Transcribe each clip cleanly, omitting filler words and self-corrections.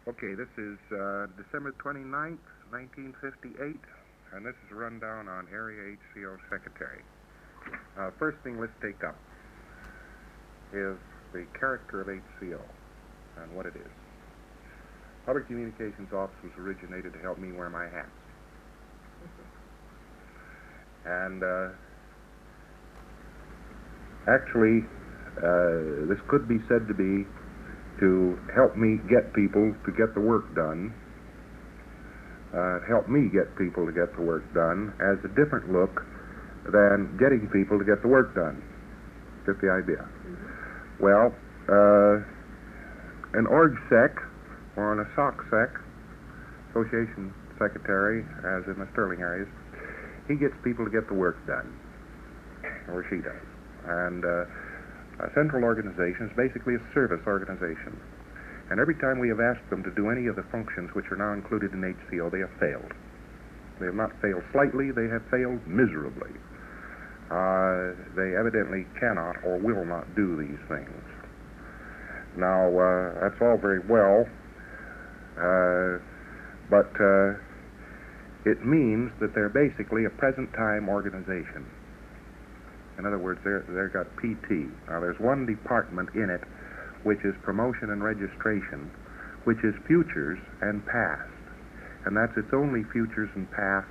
Okay, this is December 29th, 1958, and this is a rundown on Area HCO Secretary. First thing let's take up is the character of HCO and what it is. Public Communications Office was originated to help me wear my hats. And actually, this could be said to be to help me get people to get the work done, help me get people to get the work done as a different look than getting people to get the work done. Get the idea? Mm-hmm. Well, an org sec or an SOC sec, association secretary, as in the Sterling areas, he gets people to get the work done, or she does. And a central organization is basically a service organization. And every time we have asked them to do any of the functions which are now included in HCO, they have failed. They have not failed slightly, they have failed miserably. They evidently cannot or will not do these things. Now, that's all very well, but it means that they're basically a present-time organization. In other words, they've got PT. Now, there's one department in it which is promotion and registration, which is futures and past. And that's its only futures and past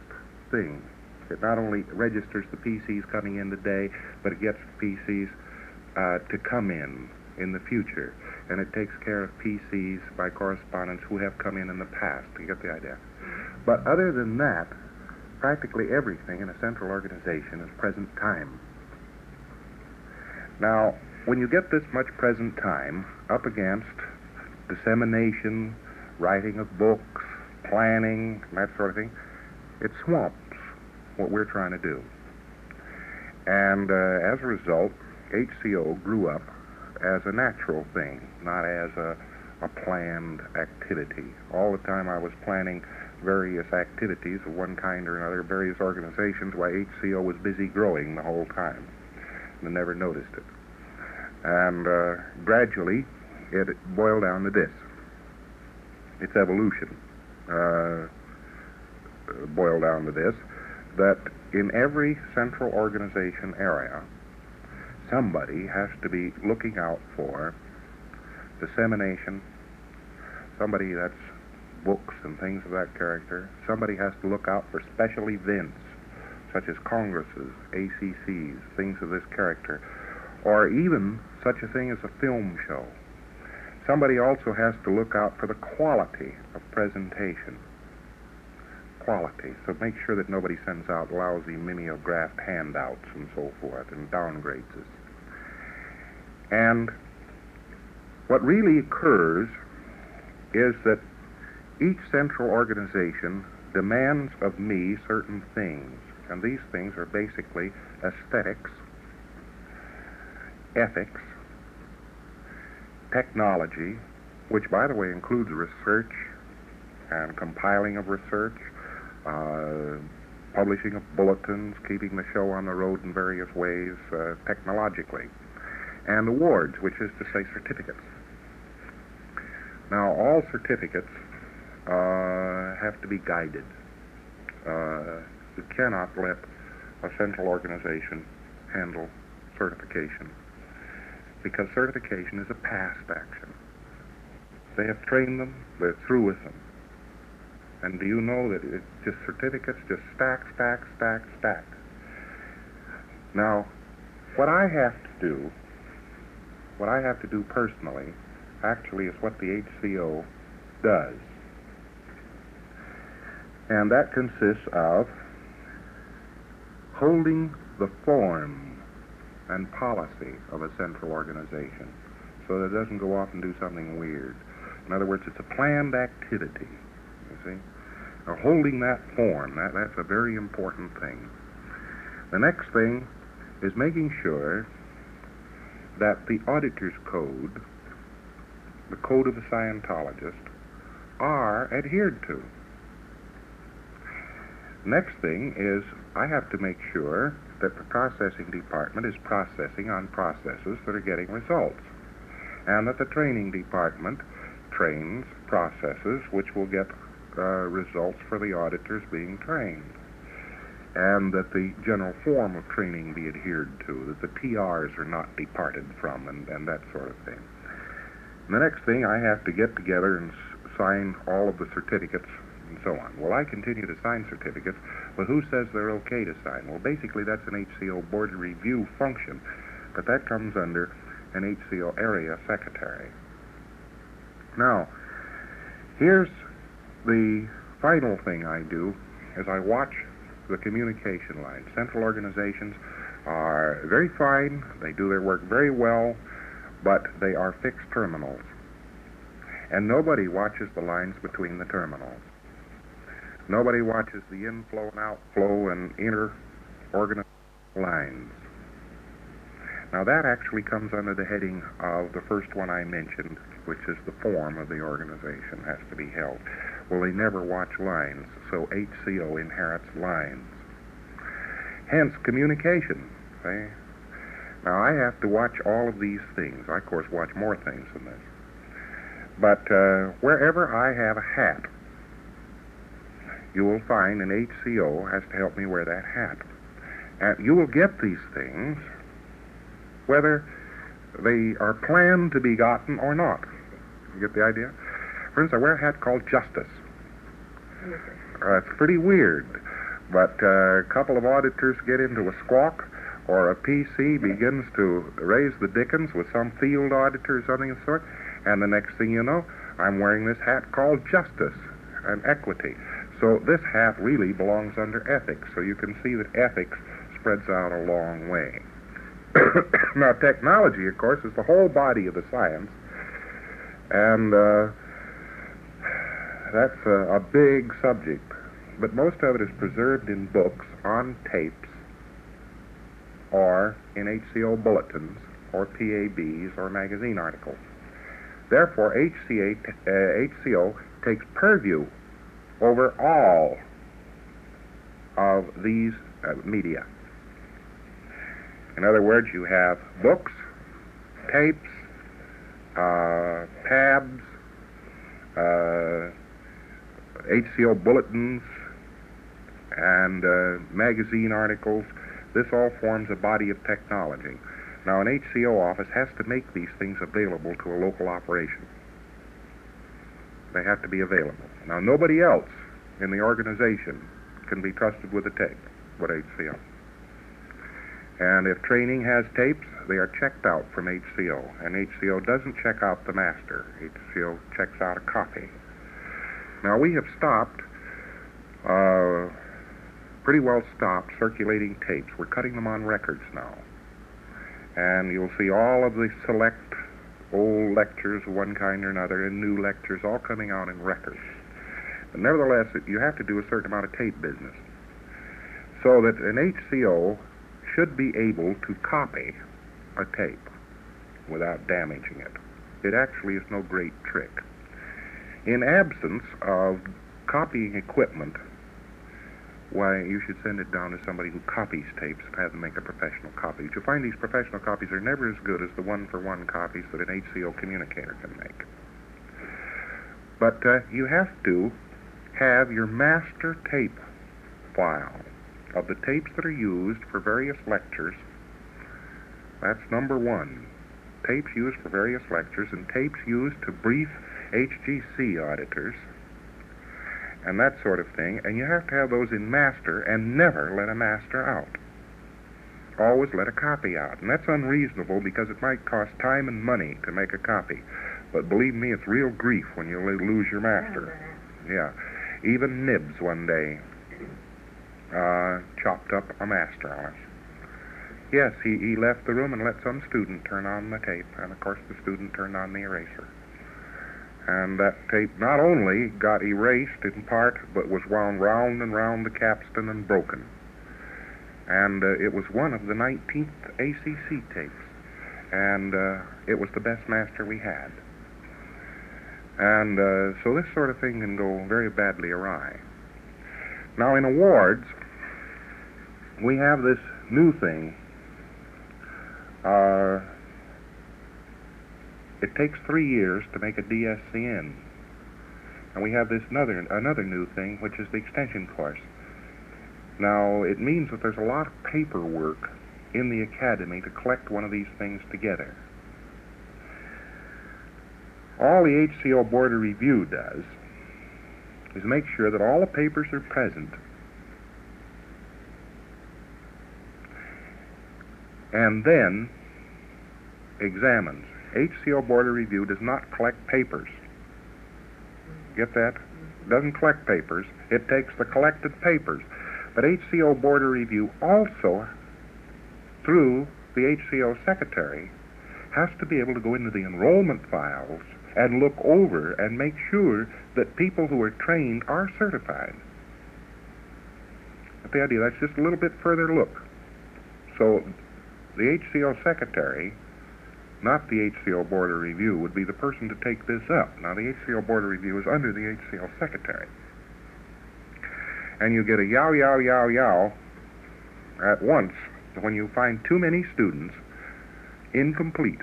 thing. It not only registers the PCs coming in today, but it gets the PCs to come in the future. And it takes care of PCs by correspondence who have come in the past. You get the idea? But other than that, practically everything in a central organization is present time. Now, when you get this much present time up against dissemination, writing of books, planning, and that sort of thing, it swamps what we're trying to do. And as a result, HCO grew up as a natural thing, not as a planned activity. All the time I was planning various activities of one kind or another, various organizations, while HCO was busy growing the whole time. And I never noticed it. And gradually, it boiled down to this. Its evolution boiled down to this, that in every central organization area, somebody has to be looking out for dissemination, somebody that's books and things of that character. Somebody has to look out for special events, such as congresses, ACCs, things of this character, or even such a thing as a film show. Somebody also has to look out for the quality of presentation. Quality. So make sure that nobody sends out lousy mimeographed handouts and so forth and downgrades us. And what really occurs is that each central organization demands of me certain things, and these things are basically aesthetics, ethics, technology, which, by the way, includes research and compiling of research, publishing of bulletins, keeping the show on the road in various ways technologically, and awards, which is to say certificates. Now, all certificates have to be guided. You cannot let a central organization handle certification, because certification is a past action. They have trained them, they're through with them. And do you know that it's just certificates just stack, stack, stack, stack. Now, what I have to do personally, actually is what the HCO does. And that consists of holding the form and policy of a central organization so that it doesn't go off and do something weird. In other words, it's a planned activity, you see. Now, holding that form, that's a very important thing. The next thing is making sure that the auditor's code, the code of the Scientologist, are adhered to. Next thing is I have to make sure that the processing department is processing on processes that are getting results, and that the training department trains processes which will get results for the auditors being trained, and that the general form of training be adhered to, that the TRs are not departed from, and that sort of thing. And the next thing, I have to get together and sign all of the certificates and so on. Well, I continue to sign certificates, but who says they're okay to sign? Well, basically that's an HCO board review function, but that comes under an HCO Area Secretary. Now, here's the final thing I do, is I watch the communication lines. Central organizations are very fine, they do their work very well, but they are fixed terminals. And nobody watches the lines between the terminals. Nobody watches the inflow and outflow and inter-organization lines. Now that actually comes under the heading of the first one I mentioned, which is the form of the organization has to be held. Well, they never watch lines, so HCO inherits lines. Hence, communication. See? Now, I have to watch all of these things. I, of course, watch more things than this. But wherever I have a hat, you will find an HCO has to help me wear that hat. And you will get these things whether they are planned to be gotten or not. You get the idea? For instance, I wear a hat called Justice. It's pretty weird, but a couple of auditors get into a squawk, or a PC begins to raise the dickens with some field auditor or something of the sort, and the next thing you know, I'm wearing this hat called Justice and Equity. So this hat really belongs under ethics, so you can see that ethics spreads out a long way. Now, technology, of course, is the whole body of the science, and that's a big subject, but most of it is preserved in books, on tapes, or in HCO bulletins, or PABs, or magazine articles. Therefore, HCO takes purview over all of these media. In other words, you have books, tapes, tabs, HCO bulletins, and magazine articles. This all forms a body of technology. Now, an HCO office has to make these things available to a local operation. They have to be available. Now, nobody else in the organization can be trusted with a tape but HCO. And if training has tapes, they are checked out from HCO. And HCO doesn't check out the master. HCO checks out a copy. Now, we have stopped, pretty well stopped circulating tapes. We're cutting them on records now. And you'll see all of the select old lectures of one kind or another and new lectures all coming out in records. But nevertheless, you have to do a certain amount of tape business. So that an HCO should be able to copy a tape without damaging it. It actually is no great trick. In absence of copying equipment, why, you should send it down to somebody who copies tapes and have them make a professional copy. You'll find these professional copies are never as good as the one-for-one copies that an HCO communicator can make. But you have to have your master tape file of the tapes that are used for various lectures. That's number one. Tapes used for various lectures and tapes used to brief HGC auditors and that sort of thing, and you have to have those in master and never let a master out. Always let a copy out, and that's unreasonable because it might cost time and money to make a copy, but believe me, it's real grief when you lose your master. Yeah. Even Nibs one day chopped up a master on us. Yes, he left the room and let some student turn on the tape, and of course the student turned on the eraser. And that tape not only got erased in part, but was wound round and round the capstan and broken. And it was one of the 19th ACC tapes, and it was the best master we had. And so this sort of thing can go very badly awry. Now, in awards, we have this new thing. It takes 3 years to make a DSCN. And we have this another new thing, which is the extension course. Now, it means that there's a lot of paperwork in the academy to collect one of these things together. All the HCO Board of Review does is make sure that all the papers are present, and then examines. HCO Board of Review does not collect papers. Get that? Doesn't collect papers. It takes the collected papers. But HCO Board of Review also, through the HCO Secretary, has to be able to go into the enrollment files and look over and make sure that people who are trained are certified. But the idea, that's just a little bit further look. So the HCO Secretary, not the HCO Board of Review, would be the person to take this up. Now, the HCO Board of Review is under the HCO Secretary. And you get a yow at once when you find too many students incomplete.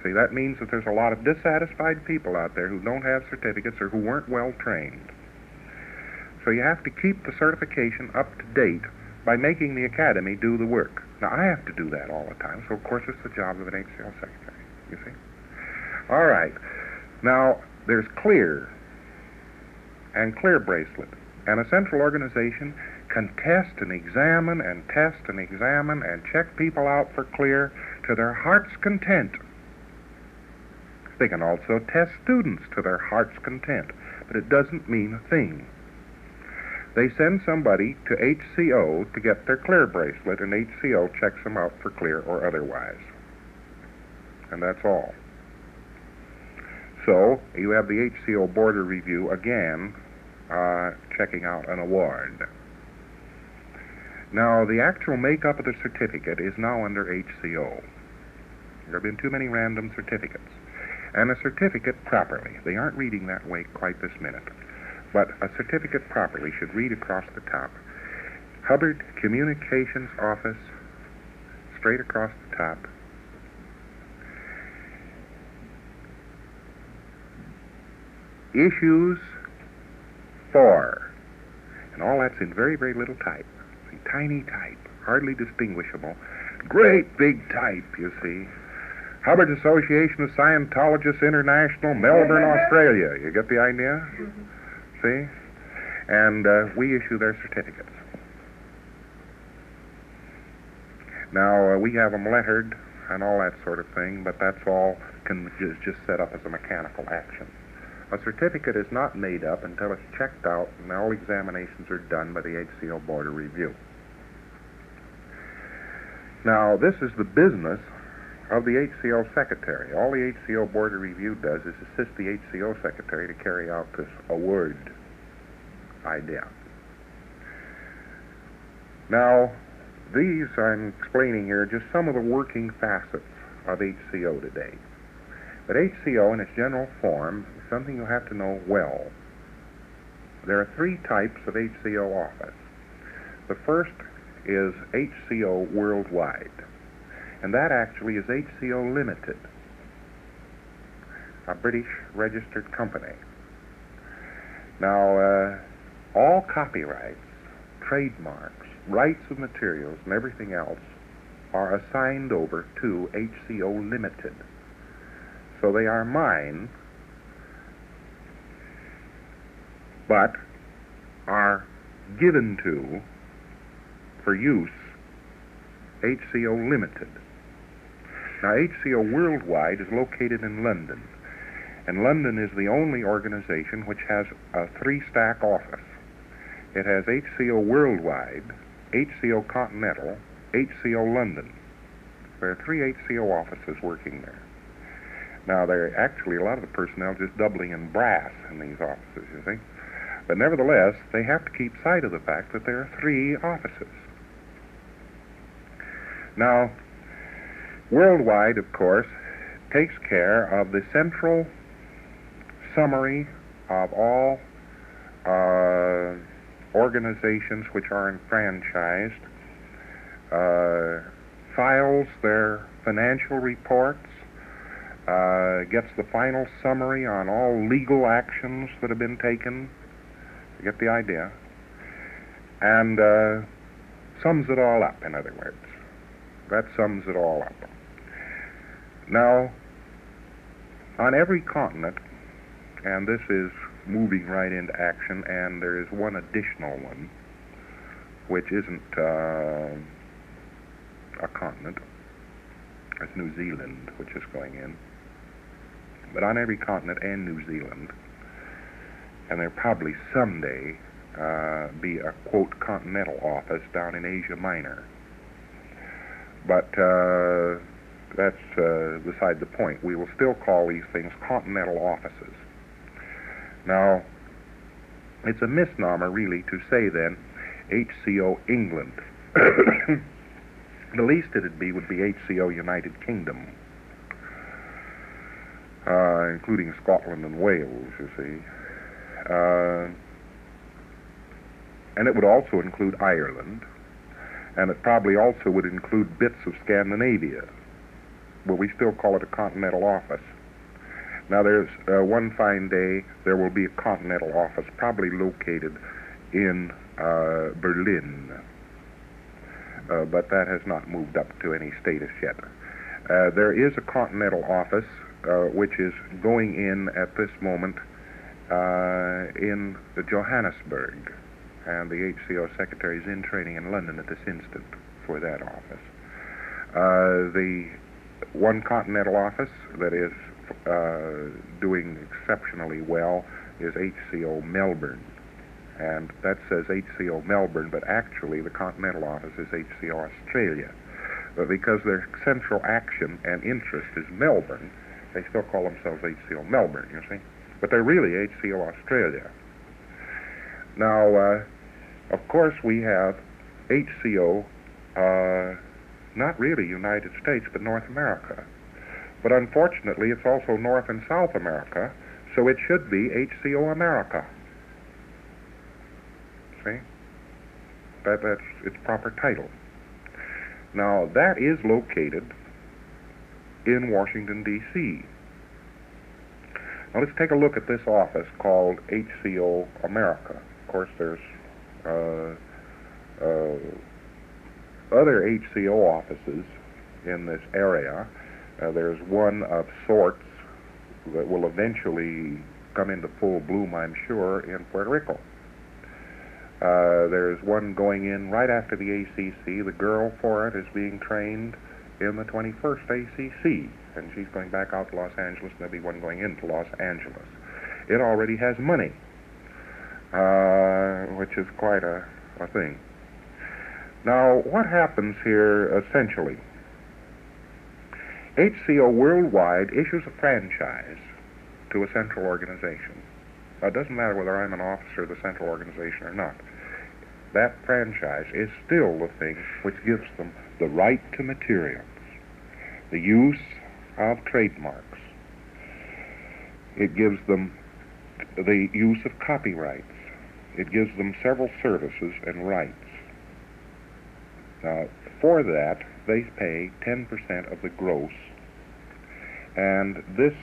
See, that means that there's a lot of dissatisfied people out there who don't have certificates or who weren't well trained. So you have to keep the certification up to date by making the academy do the work. Now, I have to do that all the time, so of course it's the job of an HCO secretary, you see. All right. Now, there's CLEAR and CLEAR bracelet. And a central organization can test and examine and test and examine and check people out for CLEAR to their heart's content. They can also test students to their heart's content, but it doesn't mean a thing. They send somebody to HCO to get their CLEAR bracelet, and HCO checks them out for CLEAR or otherwise. And that's all. So, you have the HCO Board of Review again checking out an award. Now, the actual makeup of the certificate is now under HCO. There have been too many random certificates. And a certificate properly, they aren't reading that way quite this minute, but a certificate properly should read across the top, Hubbard Communications Office, straight across the top, issues for, and all that's in very, very little type, in tiny type, hardly distinguishable, great big type, you see. Hubbard Association of Scientologists International, Melbourne, Australia. You get the idea? See? And we issue their certificates. Now, we have them lettered and all that sort of thing, but that's all can just set up as a mechanical action. A certificate is not made up until it's checked out and all examinations are done by the HCO Board of Review. Now, this is the business of the HCO Secretary. All the HCO Board of Review does is assist the HCO Secretary to carry out this award idea. Now, these I'm explaining here just some of the working facets of HCO today. But HCO in its general form is something you have to know well. There are three types of HCO office. The first is HCO Worldwide. And that actually is HCO Limited, a British registered company. Now, all copyrights, trademarks, rights of materials, and everything else are assigned over to HCO Limited. So they are mine, but are given to, for use, HCO Limited. Now, HCO Worldwide is located in London, and London is the only organization which has a three-stack office. It has HCO Worldwide, HCO Continental, HCO London. There are three HCO offices working there. Now, there are actually a lot of the personnel just doubling in brass in these offices, you see. But nevertheless, they have to keep sight of the fact that there are three offices. Now, Worldwide, of course, takes care of the central summary of all organizations which are enfranchised, files their financial reports, gets the final summary on all legal actions that have been taken. You get the idea. And sums it all up, in other words. That sums it all up. Now, on every continent, and this is moving right into action, and there is one additional one, which isn't a continent. It's New Zealand, which is going in. But on every continent and New Zealand, and there'll probably someday be a, quote, continental office down in Asia Minor. But that's beside the point. We will still call these things continental offices. Now, it's a misnomer, really, to say then HCO England. The least it'd be would be HCO United Kingdom, including Scotland and Wales, you see. And it would also include Ireland, and it probably also would include bits of Scandinavia, but we still call it a continental office. Now, there's one fine day there will be a continental office, probably located in Berlin, but that has not moved up to any status yet. There is a continental office which is going in at this moment in Johannesburg, and the HCO secretary is in training in London at this instant for that office. The one continental office that is doing exceptionally well is HCO Melbourne, and that says HCO Melbourne, but actually the continental office is HCO Australia. But because their central action and interest is Melbourne, they still call themselves HCO Melbourne, you see. But they're really HCO Australia. Now, of course, we have HCO, not really United States, but North America. But unfortunately, it's also North and South America, so it should be HCO America. See? That's its proper title. Now, that is located in Washington, D.C. Now, let's take a look at this office called HCO America. Of course, there's other HCO offices in this area. There's one of sorts that will eventually come into full bloom, I'm sure, in Puerto Rico. There's one going in right after the ACC. The girl for it is being trained in the 21st ACC, and she's going back out to Los Angeles, and there'll be one going into Los Angeles. It already has money, which is quite a thing. Now, what happens here, essentially? HCO Worldwide issues a franchise to a central organization. Now, it doesn't matter whether I'm an officer of the central organization or not. That franchise is still the thing which gives them the right to materials, the use of trademarks. It gives them the use of copyrights. It gives them several services and rights. Now, for that, they pay 10% of the gross, and this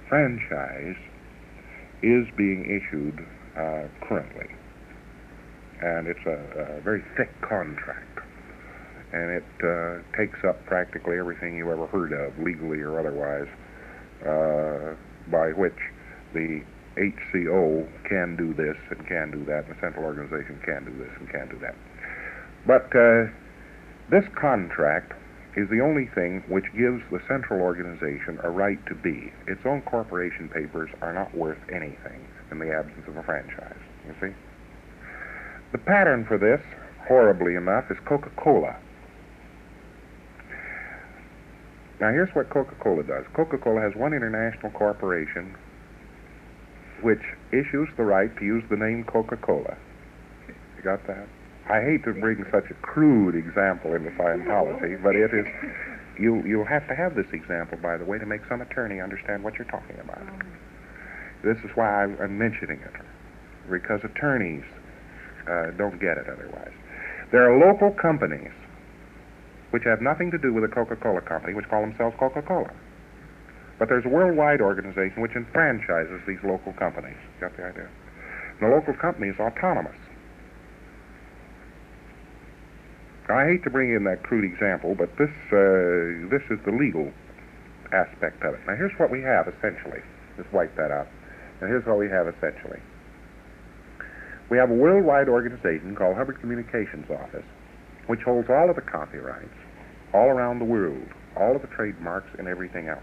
franchise is being issued currently. And it's a very thick contract, and it takes up practically everything you ever heard of, legally or otherwise, by which the HCO can do this and can do that, and the central organization can do this and can do that. But this contract is the only thing which gives the central organization a right to be. Its own corporation papers are not worth anything in the absence of a franchise, you see. The pattern for this, horribly enough, is Coca-Cola. Now, here's what Coca-Cola does. Coca-Cola has one international corporation which issues the right to use the name Coca-Cola. You got that? I hate to bring such a crude example into Scientology, but it is, you'll have to have this example, by the way, to make some attorney understand what you're talking about. This is why I'm mentioning it, because attorneys don't get it otherwise. There are local companies which have nothing to do with the Coca-Cola company, which call themselves Coca-Cola. But there's a worldwide organization which enfranchises these local companies. Got the idea? And the local company is autonomous. Now, I hate to bring in that crude example, but this is the legal aspect of it. Now, here's what we have, essentially. Just wipe that out. And here's what we have, essentially. We have a worldwide organization called Hubbard Communications Office, which holds all of the copyrights all around the world, all of the trademarks and everything else.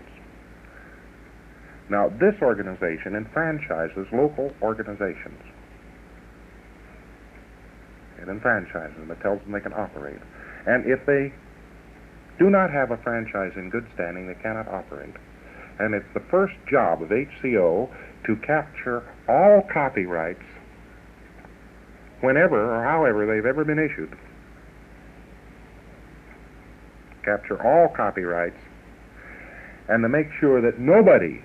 Now, this organization enfranchises local organizations. It enfranchises them. It tells them they can operate. And if they do not have a franchise in good standing, they cannot operate. And it's the first job of HCO to capture all copyrights whenever or however they've ever been issued. Capture all copyrights and to make sure that nobody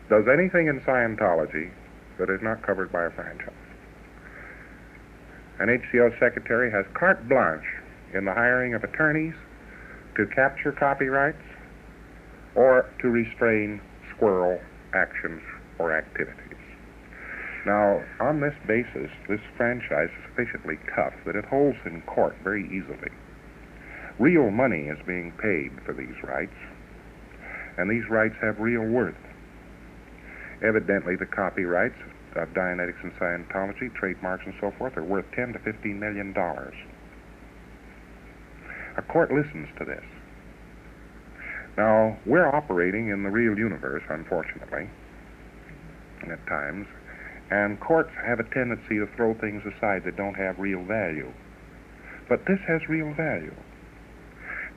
does anything in Scientology that is not covered by a franchise. An HCO secretary has carte blanche in the hiring of attorneys to capture copyrights or to restrain squirrel actions or activities. Now, on this basis, this franchise is sufficiently tough that it holds in court very easily. Real money is being paid for these rights, and these rights have real worth. Evidently, the copyrights of Dianetics and Scientology, trademarks and so forth, are worth $10 to $15 million. A court listens to this. Now, we're operating in the real universe, unfortunately, at times, and courts have a tendency to throw things aside that don't have real value. But this has real value.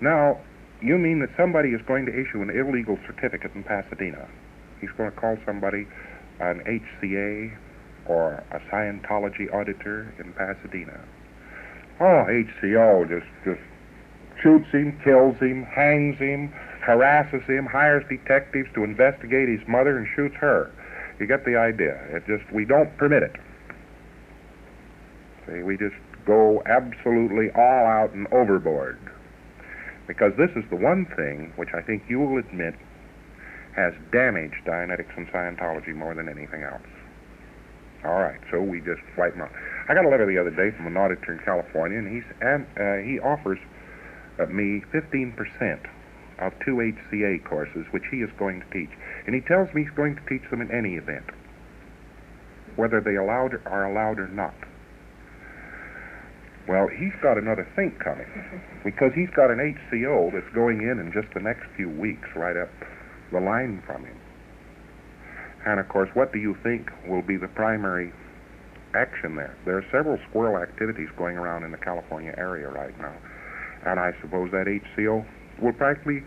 Now, you mean that somebody is going to issue an illegal certificate in Pasadena? He's going to call somebody an HCA or a Scientology auditor in Pasadena. Oh, HCO just shoots him, kills him, hangs him, harasses him, hires detectives to investigate his mother and shoots her. You get the idea. We don't permit it. See, we just go absolutely all out and overboard. Because this is the one thing which I think you will admit has damaged Dianetics and Scientology more than anything else. All right, so we just wipe them out. I got a letter the other day from an auditor in California, and he offers me 15% of 2 HCA courses, which he is going to teach. And he tells me he's going to teach them in any event, whether they are allowed or not. Well, he's got another think coming, because he's got an HCO that's going in just the next few weeks, right up the line from him. And, of course, what do you think will be the primary action there? There are several squirrel activities going around in the California area right now, and I suppose that HCO will practically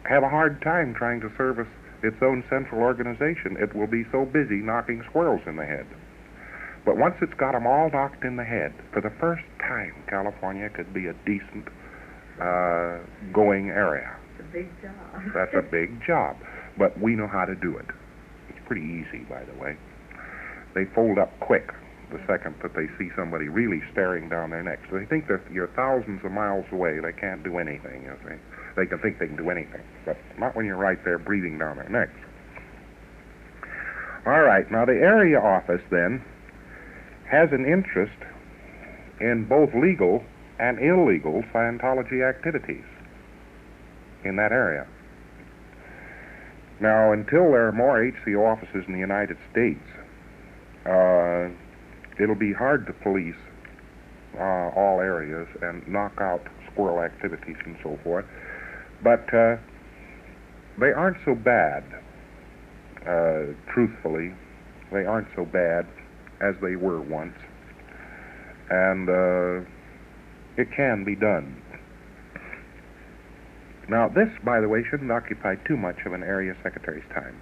have a hard time trying to service its own central organization. It will be so busy knocking squirrels in the head. But once it's got them all knocked in the head, for the first time, California could be a decent going area. It's a big job. That's a big job, but we know how to do it. It's pretty easy, by the way. They fold up quick the second that they see somebody really staring down their neck. So they think that you're thousands of miles away. They can't do anything. You see. They can think they can do anything, but not when you're right there breathing down their necks. All right, now the area office then has an interest in both legal and illegal Scientology activities in that area. Now, until there are more HCO offices in the United States, it'll be hard to police all areas and knock out squirrel activities and so forth. But they aren't so bad, truthfully. They aren't so bad as they were once. And it can be done. Now, this, by the way, shouldn't occupy too much of an area secretary's time.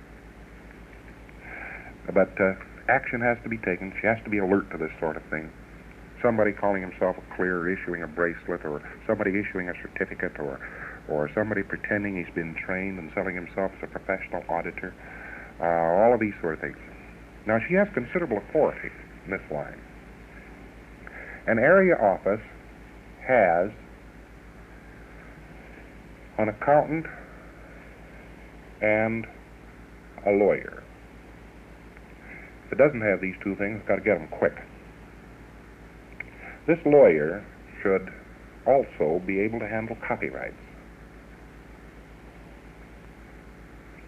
But action has to be taken. She has to be alert to this sort of thing. Somebody calling himself a clearer, issuing a bracelet, or somebody issuing a certificate, or somebody pretending he's been trained and selling himself as a professional auditor. All of these sort of things. Now, she has considerable authority in this line. An area office has an accountant and a lawyer. If it doesn't have these two things, it's got to get them quick. This lawyer should also be able to handle copyrights,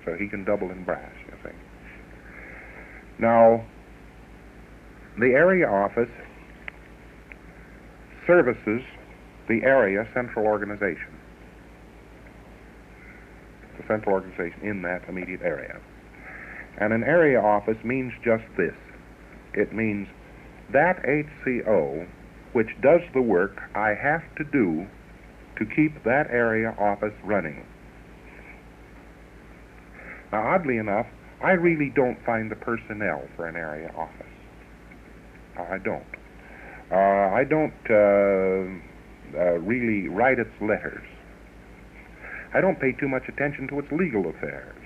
so he can double in brass, you see. Now, the area office services the area central organization, the central organization in that immediate area. And an area office means just this. It means that HCO which does the work I have to do to keep that area office running. Now, oddly enough, I really don't find the personnel for an area office. I don't. I don't really write its letters. I don't pay too much attention to its legal affairs.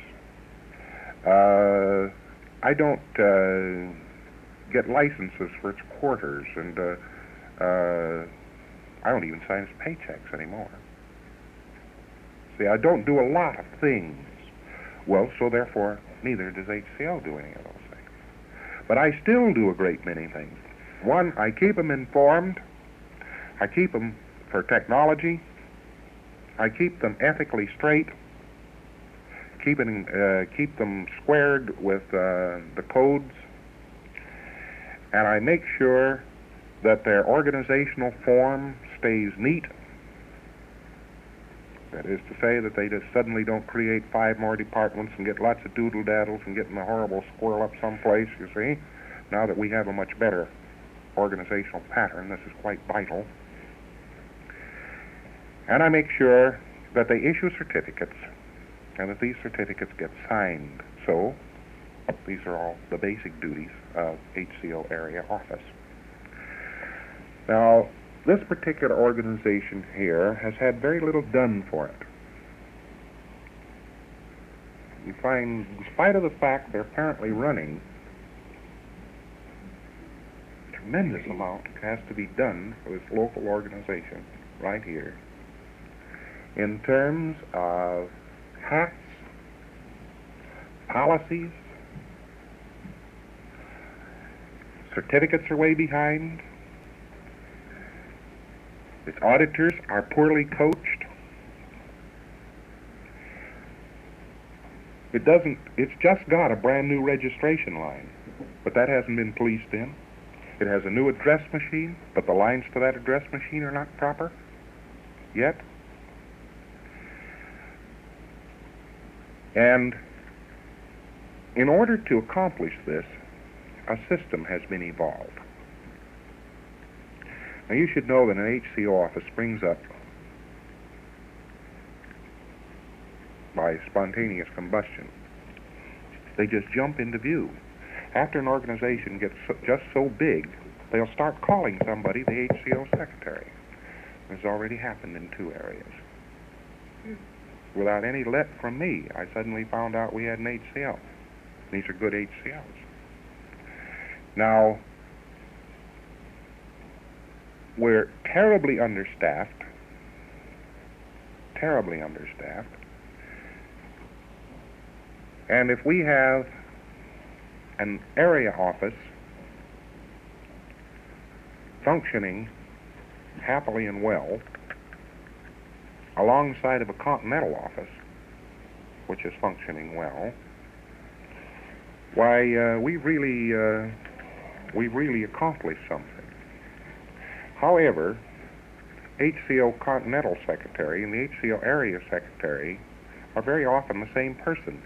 I don't get licenses for its quarters, and I don't even sign its paychecks anymore. See, I don't do a lot of things. Well, so therefore, neither does HCO do any of those things. But I still do a great many things. One, I keep them informed. I keep them for technology. I keep them ethically straight. Keep them squared with the codes. And I make sure that their organizational form stays neat. That is to say that they just suddenly don't create 5 more departments and get lots of doodle-daddles and get in a horrible squirrel up someplace, you see. Now that we have a much better organizational pattern, this is quite vital. And I make sure that they issue certificates and that these certificates get signed. So, these are all the basic duties of HCO Area Office. Now, this particular organization here has had very little done for it. You find, in spite of the fact they're apparently running, a tremendous amount has to be done for this local organization right here in terms of hats, policies. Certificates are way behind. Its auditors are poorly coached. It's just got a brand new registration line, but that hasn't been policed in. It has a new address machine, but the lines to that address machine are not proper yet. And in order to accomplish this, a system has been evolved. Now, you should know that an HCO office springs up by spontaneous combustion. They just jump into view. After an organization gets just so big, they'll start calling somebody the HCO secretary. This already happened in 2 areas. Without any let from me, I suddenly found out we had an HCO. These are good HCOs. Now, we're terribly understaffed, and if we have an area office functioning happily and well alongside of a continental office, which is functioning well, why, we've really accomplished something. However, HCO Continental Secretary and the HCO Area Secretary are very often the same person.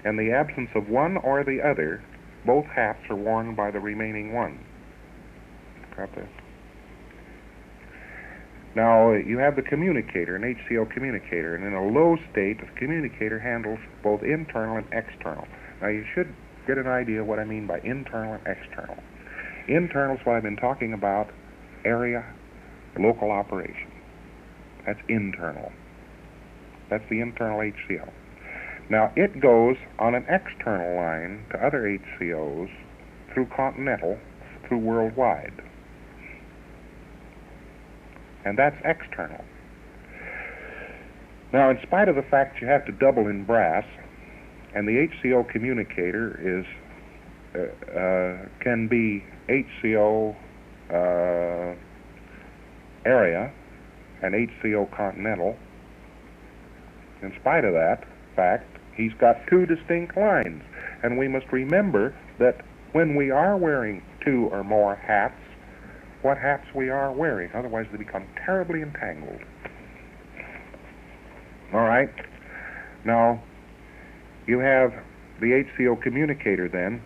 In the absence of one or the other, both hats are worn by the remaining one. Got this? Now, you have the communicator, an HCO communicator, and in a low state, the communicator handles both internal and external. Now, you should get an idea of what I mean by internal and external. Internal is what I've been talking about, area, local operation. That's internal. That's the internal HCO. Now, it goes on an external line to other HCOs through Continental, through Worldwide. And that's external. Now, in spite of the fact you have to double in brass, And the HCO communicator is can be HCO Area and HCO Continental. In spite of that fact, he's got two distinct lines. And we must remember that when we are wearing two or more hats, what hats we are wearing. Otherwise, they become terribly entangled. All right? Now, you have the HCO communicator then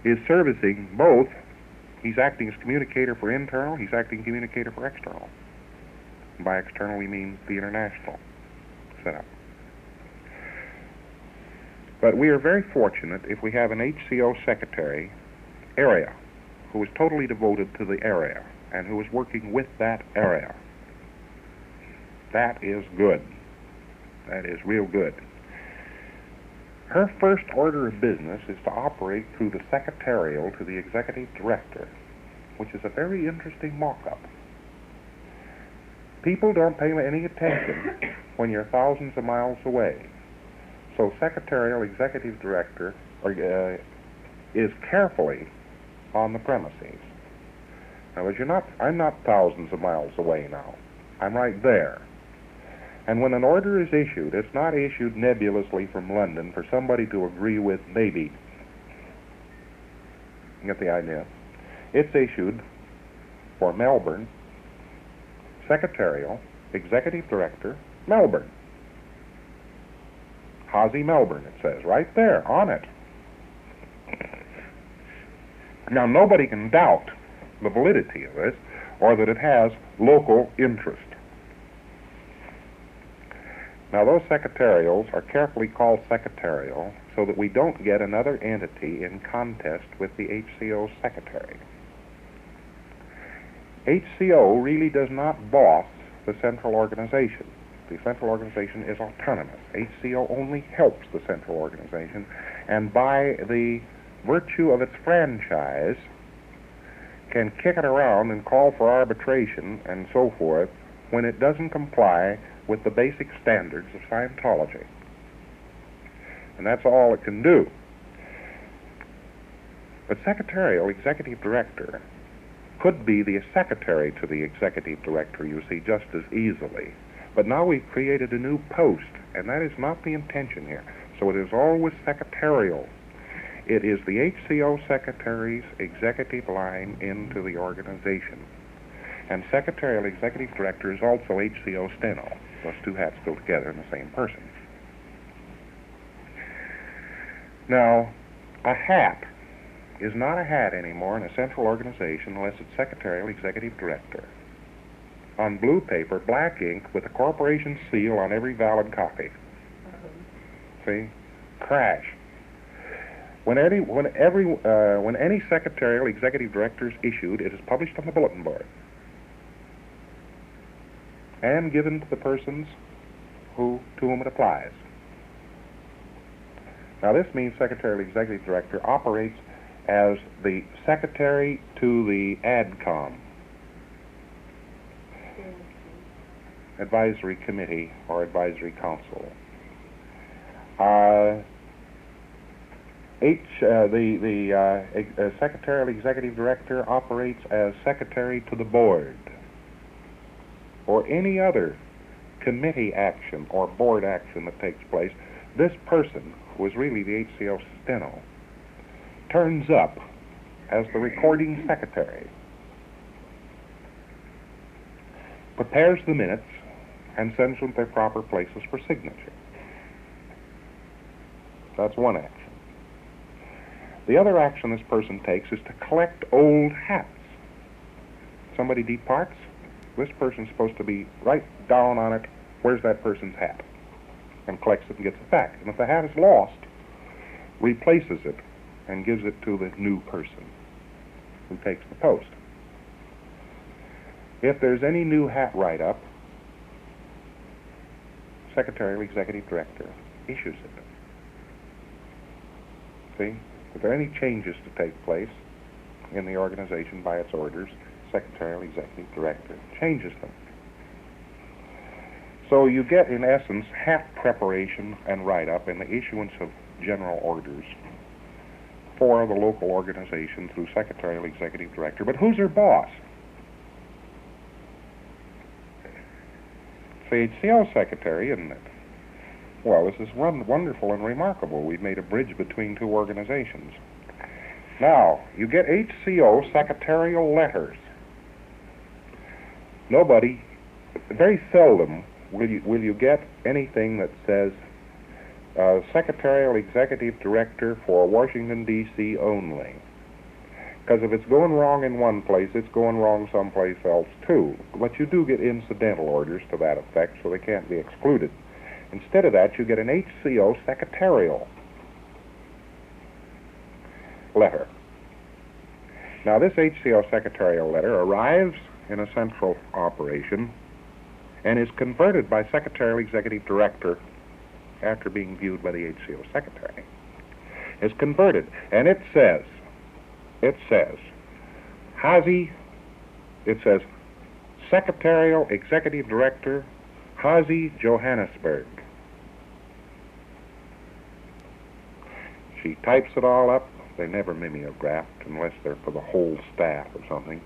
is servicing both. He's acting as communicator for internal, he's acting communicator for external. And by external, we mean the international setup. But we are very fortunate if we have an HCO secretary, area, who is totally devoted to the area and who is working with that area. That is good. That is real good. Her first order of business is to operate through the secretarial to the executive director, which is a very interesting mock-up. People don't pay any attention when you're thousands of miles away. So secretarial executive director is carefully on the premises. Now, I'm not thousands of miles away now. I'm right there. And when an order is issued, it's not issued nebulously from London for somebody to agree with maybe. You get the idea? It's issued for Melbourne, secretarial, executive director, Melbourne. Hazy Melbourne, it says, right there on it. Now, nobody can doubt the validity of this or that it has local interest. Now, those secretarials are carefully called secretarial so that we don't get another entity in contest with the HCO secretary. HCO really does not boss the central organization. The central organization is autonomous. HCO only helps the central organization, and by the virtue of its franchise, can kick it around and call for arbitration and so forth when it doesn't comply with the basic standards of Scientology. And that's all it can do. But secretarial executive director could be the secretary to the executive director, you see, just as easily. But now we've created a new post, and that is not the intention here. So it is always secretarial. It is the HCO secretary's executive line into the organization. And secretarial executive director is also HCO steno. Those two hats go together in the same person. Now, a hat is not a hat anymore in a central organization unless it's secretarial executive director. On blue paper, black ink, with a corporation seal on every valid copy. See? Crash. When any secretarial executive director is issued, it is published on the bulletin board and given to the persons to whom it applies. Now, this means secretarial executive director operates as the secretary to the ADCOM, advisory committee or advisory council. The secretarial executive director operates as secretary to the board or any other committee action or board action that takes place. This person, who is really the HCO steno, turns up as the recording secretary, prepares the minutes, and sends them to their proper places for signature. That's one action. The other action this person takes is to collect old hats. Somebody departs, this person's supposed to be right down on it, where's that person's hat, and collects it and gets it back. And if the hat is lost, replaces it and gives it to the new person who takes the post. If there's any new hat write-up, secretarial executive director issues it. See? If there are any changes to take place in the organization by its orders, secretarial executive director changes them. So you get, in essence, half preparation and write-up and the issuance of general orders for the local organization through secretarial executive director. But who's their boss? It's the HCO secretary, isn't it? Well, this is wonderful and remarkable. We've made a bridge between two organizations. Now, you get HCO secretarial letters. Nobody, very seldom will you get anything that says secretarial executive director for Washington, D.C. only. Because if it's going wrong in one place, it's going wrong someplace else too. But you do get incidental orders to that effect, so they can't be excluded. Instead of that, you get an HCO secretarial letter. Now, this HCO secretarial letter arrives in a central operation and is converted by secretarial executive director after being viewed by the HCO secretary. Is converted, and it says, secretarial executive director, Hazy, Johannesburg. She types it all up. They never mimeographed unless they're for the whole staff or something.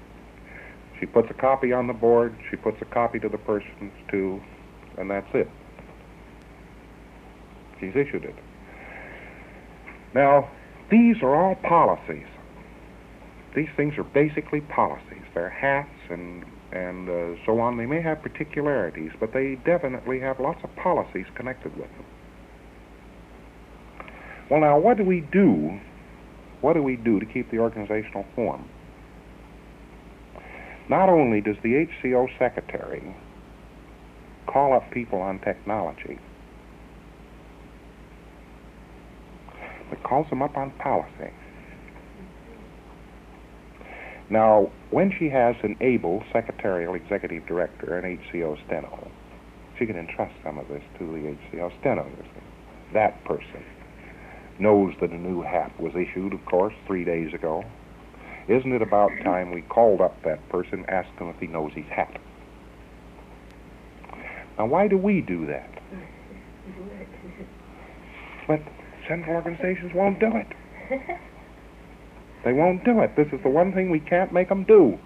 She puts a copy on the board, she puts a copy to the persons too, and that's it. She's issued it. Now, these are all policies. These things are basically policies. They're hats and so on. They may have particularities, but they definitely have lots of policies connected with them. Well, now, what do we do? What do we do to keep the organizational form? Not only does the HCO secretary call up people on technology, but calls them up on policy. Now, when she has an able secretarial executive director, an HCO steno, she can entrust some of this to the HCO steno. You see. That person knows that a new hat was issued, of course, 3 days ago. Isn't it about time we called up that person, asked him if he knows his hat? Now, why do we do that? But central organizations won't do it. They won't do it. This is the one thing we can't make them do.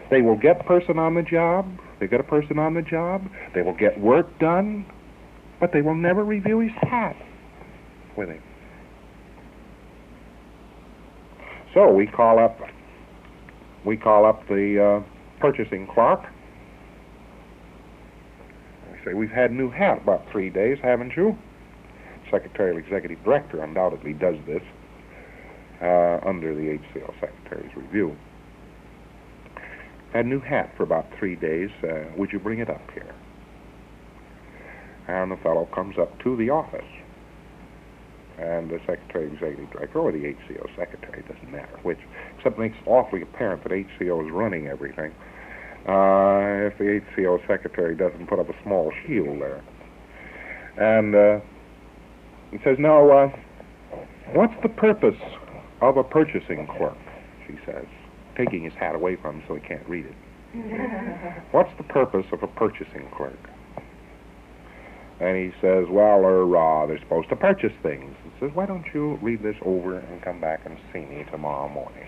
They will get a person on the job. They get a person on the job. They will get work done, but they will never review his hat with him. So we call up the purchasing clerk. We say, we've had a new hat about 3 days, haven't you? Secretarial executive director undoubtedly does this under the HCO secretary's review. Had a new hat for about 3 days. Would you bring it up here? And the fellow comes up to the office. And the secretary executive director, or the HCO secretary, doesn't matter which, except it makes it awfully apparent that HCO is running everything. If the HCO secretary doesn't put up a small shield there. And he says, now, what's the purpose of a purchasing clerk? She says, taking his hat away from him so he can't read it. What's the purpose of a purchasing clerk? And he says, well, they're supposed to purchase things. He says, why don't you read this over and come back and see me tomorrow morning?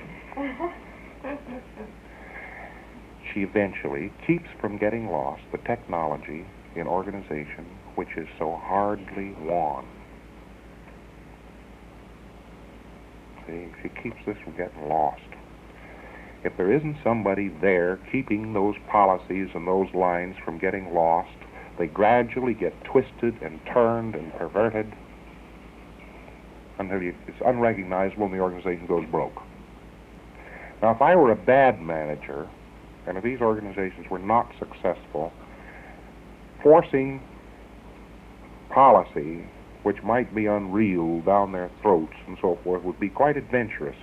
She eventually keeps from getting lost the technology in organization which is so hardly won. See, she keeps this from getting lost. If there isn't somebody there keeping those policies and those lines from getting lost, they gradually get twisted and turned and perverted until it's unrecognizable and the organization goes broke. Now, if I were a bad manager, and if these organizations were not successful, forcing policy which might be unreal down their throats and so forth would be quite adventurous.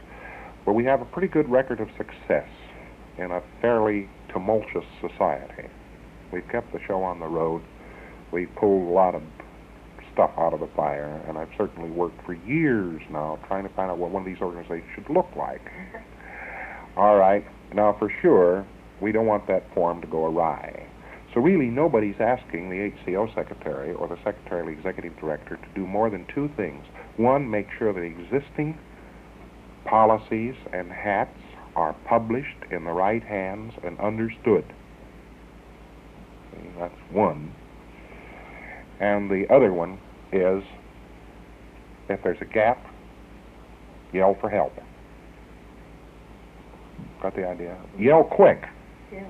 But we have a pretty good record of success in a fairly tumultuous society. We've kept the show on the road. We've pulled a lot of stuff out of the fire, and I've certainly worked for years now trying to find out what one of these organizations should look like. All right. Now, for sure, we don't want that form to go awry. So really nobody's asking the HCO secretary or the secretarial executive director to do more than two things. One, make sure that existing policies and hats are published in the right hands and understood. See, that's one. And the other one is, if there's a gap, yell for help. Got the idea? Yell quick. Yeah.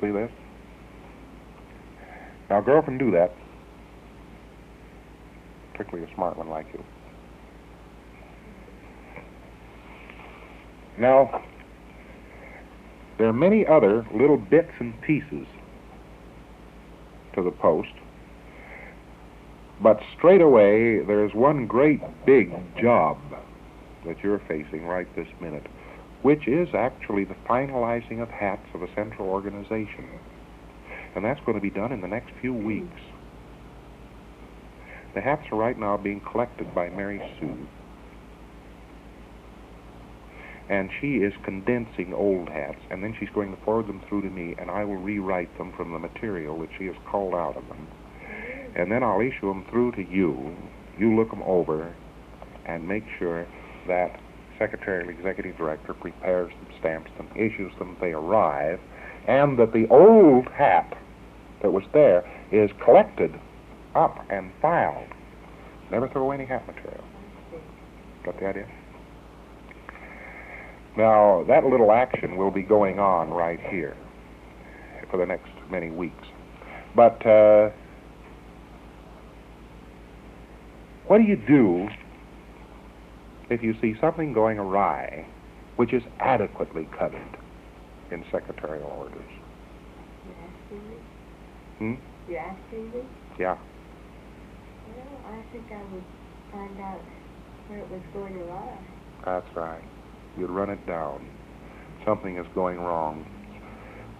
See this? Now a girl can do that, particularly a smart one like you. Now, there are many other little bits and pieces to the post, but straight away there's one great big job that you're facing right this minute, which is actually the finalizing of hats of a central organization. And that's going to be done in the next few weeks. The hats are right now being collected by Mary Sue. And she is condensing old hats, and then she's going to forward them through to me, and I will rewrite them from the material that she has culled out of them. And then I'll issue them through to you. You look them over and make sure that secretarial executive director prepares them, stamps them, issues them, they arrive, and that the old hat that was there is collected up and filed. Never throw away any hat material. Got the idea? Now, that little action will be going on right here for the next many weeks. But what do you do if you see something going awry which is adequately covered in secretarial orders? You asking me? Hmm? You asking me? Yeah. Well, I think I would find out where it was going awry. That's right. You'd run it down. Something is going wrong.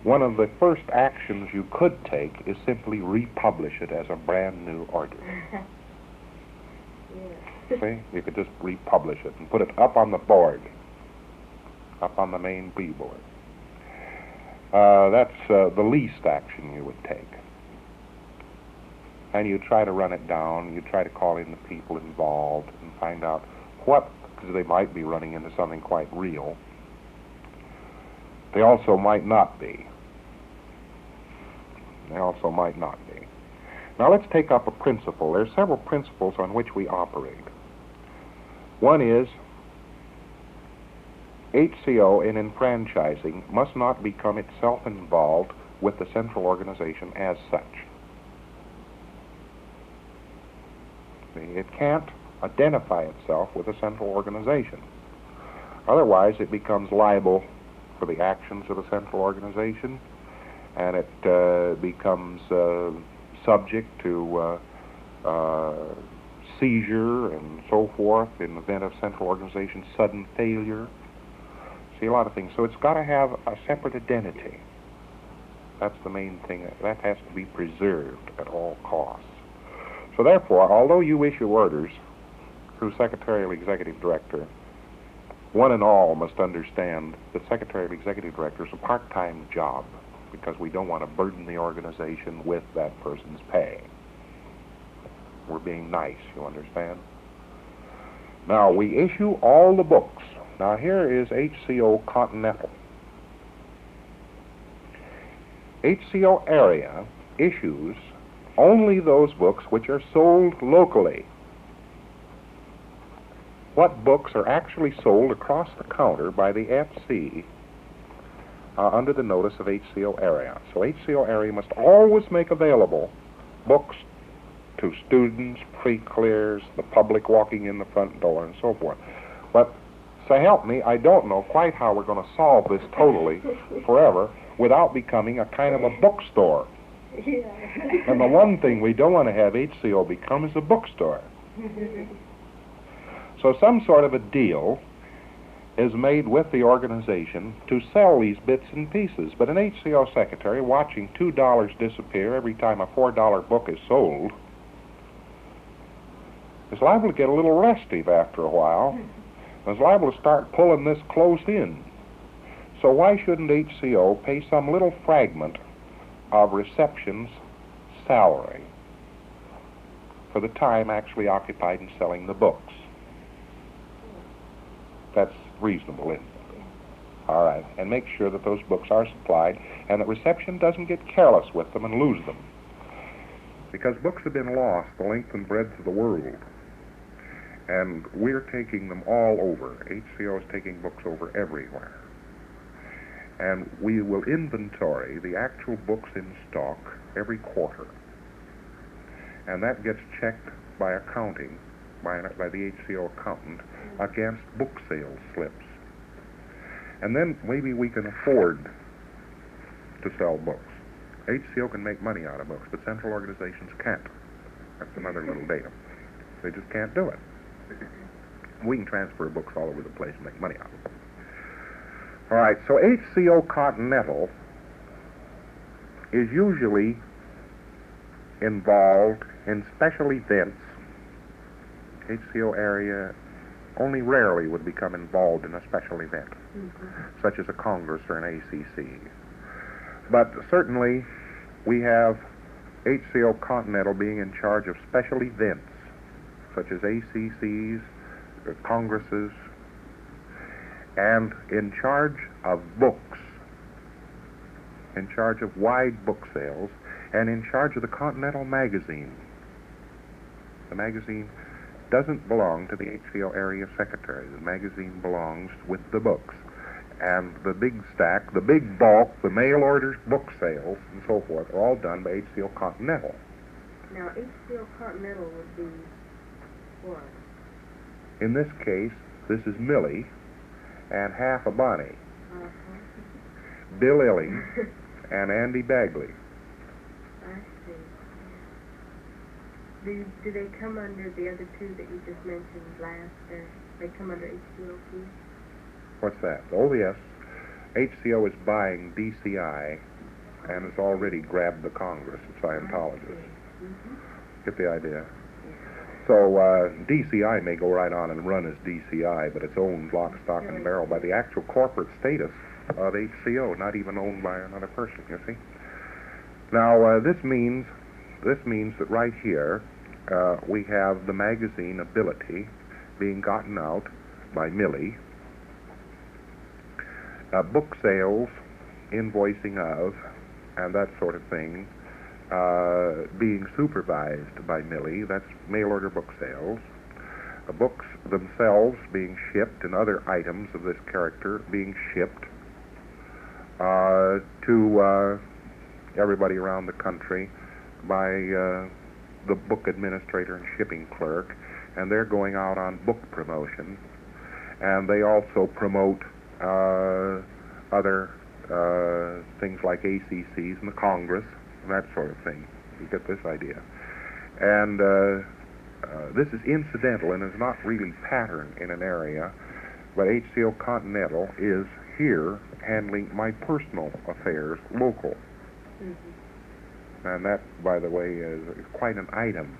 One of the first actions you could take is simply republish it as a brand new order. Yeah. See? You could just republish it and put it up on the board, up on the main B-board. That's the least action you would take. And you try to run it down. You try to call in the people involved and find out what, because they might be running into something quite real. They also might not be. They also might not be. Now let's take up a principle. There are several principles on which we operate. One is HCO in enfranchising must not become itself involved with the central organization as such. It can't identify itself with a central organization. Otherwise, it becomes liable for the actions of the central organization, and it becomes subject to seizure and so forth in the event of central organization sudden failure. See, a lot of things. So it's got to have a separate identity. That's the main thing. That has to be preserved at all costs. So therefore, although you issue orders through Secretarial Executive Director, one and all must understand that Secretarial Executive Director is a part-time job, because we don't want to burden the organization with that person's pay. We're being nice, you understand? Now, we issue all the books. Now, here is HCO Continental. HCO Area issues only those books which are sold locally. What books are actually sold across the counter by the FC under the notice of HCO Area. So HCO Area must always make available books to students, pre-clears, the public walking in the front door, and so forth. But, so help me, I don't know quite how we're going to solve this totally forever without becoming a kind of a bookstore. Yeah. And the one thing we don't want to have HCO become is a bookstore. So some sort of a deal is made with the organization to sell these bits and pieces. But an HCO secretary watching $2 disappear every time a $4 book is sold is liable to get a little restive after a while. Is liable to start pulling this close in. So why shouldn't HCO pay some little fragment of reception's salary for the time actually occupied in selling the books? That's reasonable, isn't it? All right, and make sure that those books are supplied and that reception doesn't get careless with them and lose them. Because books have been lost the length and breadth of the world, and we're taking them all over. HCO is taking books over everywhere. And we will inventory the actual books in stock every quarter. And that gets checked by accounting, by the HCO accountant, against book sales slips. And then maybe we can afford to sell books. HCO can make money out of books, but central organizations can't. That's another little datum. They just can't do it. We can transfer books all over the place and make money out of them. All right, so HCO Continental is usually involved in special events. HCO Area only rarely would become involved in a special event, such as a Congress or an ACC. But certainly we have HCO Continental being in charge of special events, such as ACCs, Congresses, and in charge of books, in charge of wide book sales, and in charge of the Continental magazine. The magazine doesn't belong to the HCO Area Secretary. The magazine belongs with the books. And the big stack, the big bulk, the mail orders, book sales, and so forth, are all done by HCO Continental. Now, HCO Continental would be what? In this case, this is Millie and half a Bonnie. Bill Illing and Andy Bagley. I see. Do they come under the other two that you just mentioned last? They come under HCO too? What's that? Oh, yes. HCO is buying DCI and has already grabbed the Congress of Scientologists. Get the idea? So DCI may go right on and run as DCI, but it's owned lock, stock, and barrel by the actual corporate status of HCO, not even owned by another person, you see? Now, this means that right here we have the magazine Ability being gotten out by Millie, book sales, invoicing of, and that sort of thing, being supervised by Millie. That's mail order book sales. The books themselves being shipped and other items of this character being shipped to everybody around the country by the book administrator and shipping clerk, and they're going out on book promotion. And they also promote other things like ACCs and the Congress and that sort of thing. You get this idea. And this is incidental and is not really pattern in an area, but HCO Continental is here handling my personal affairs local. And that, by the way, is quite an item.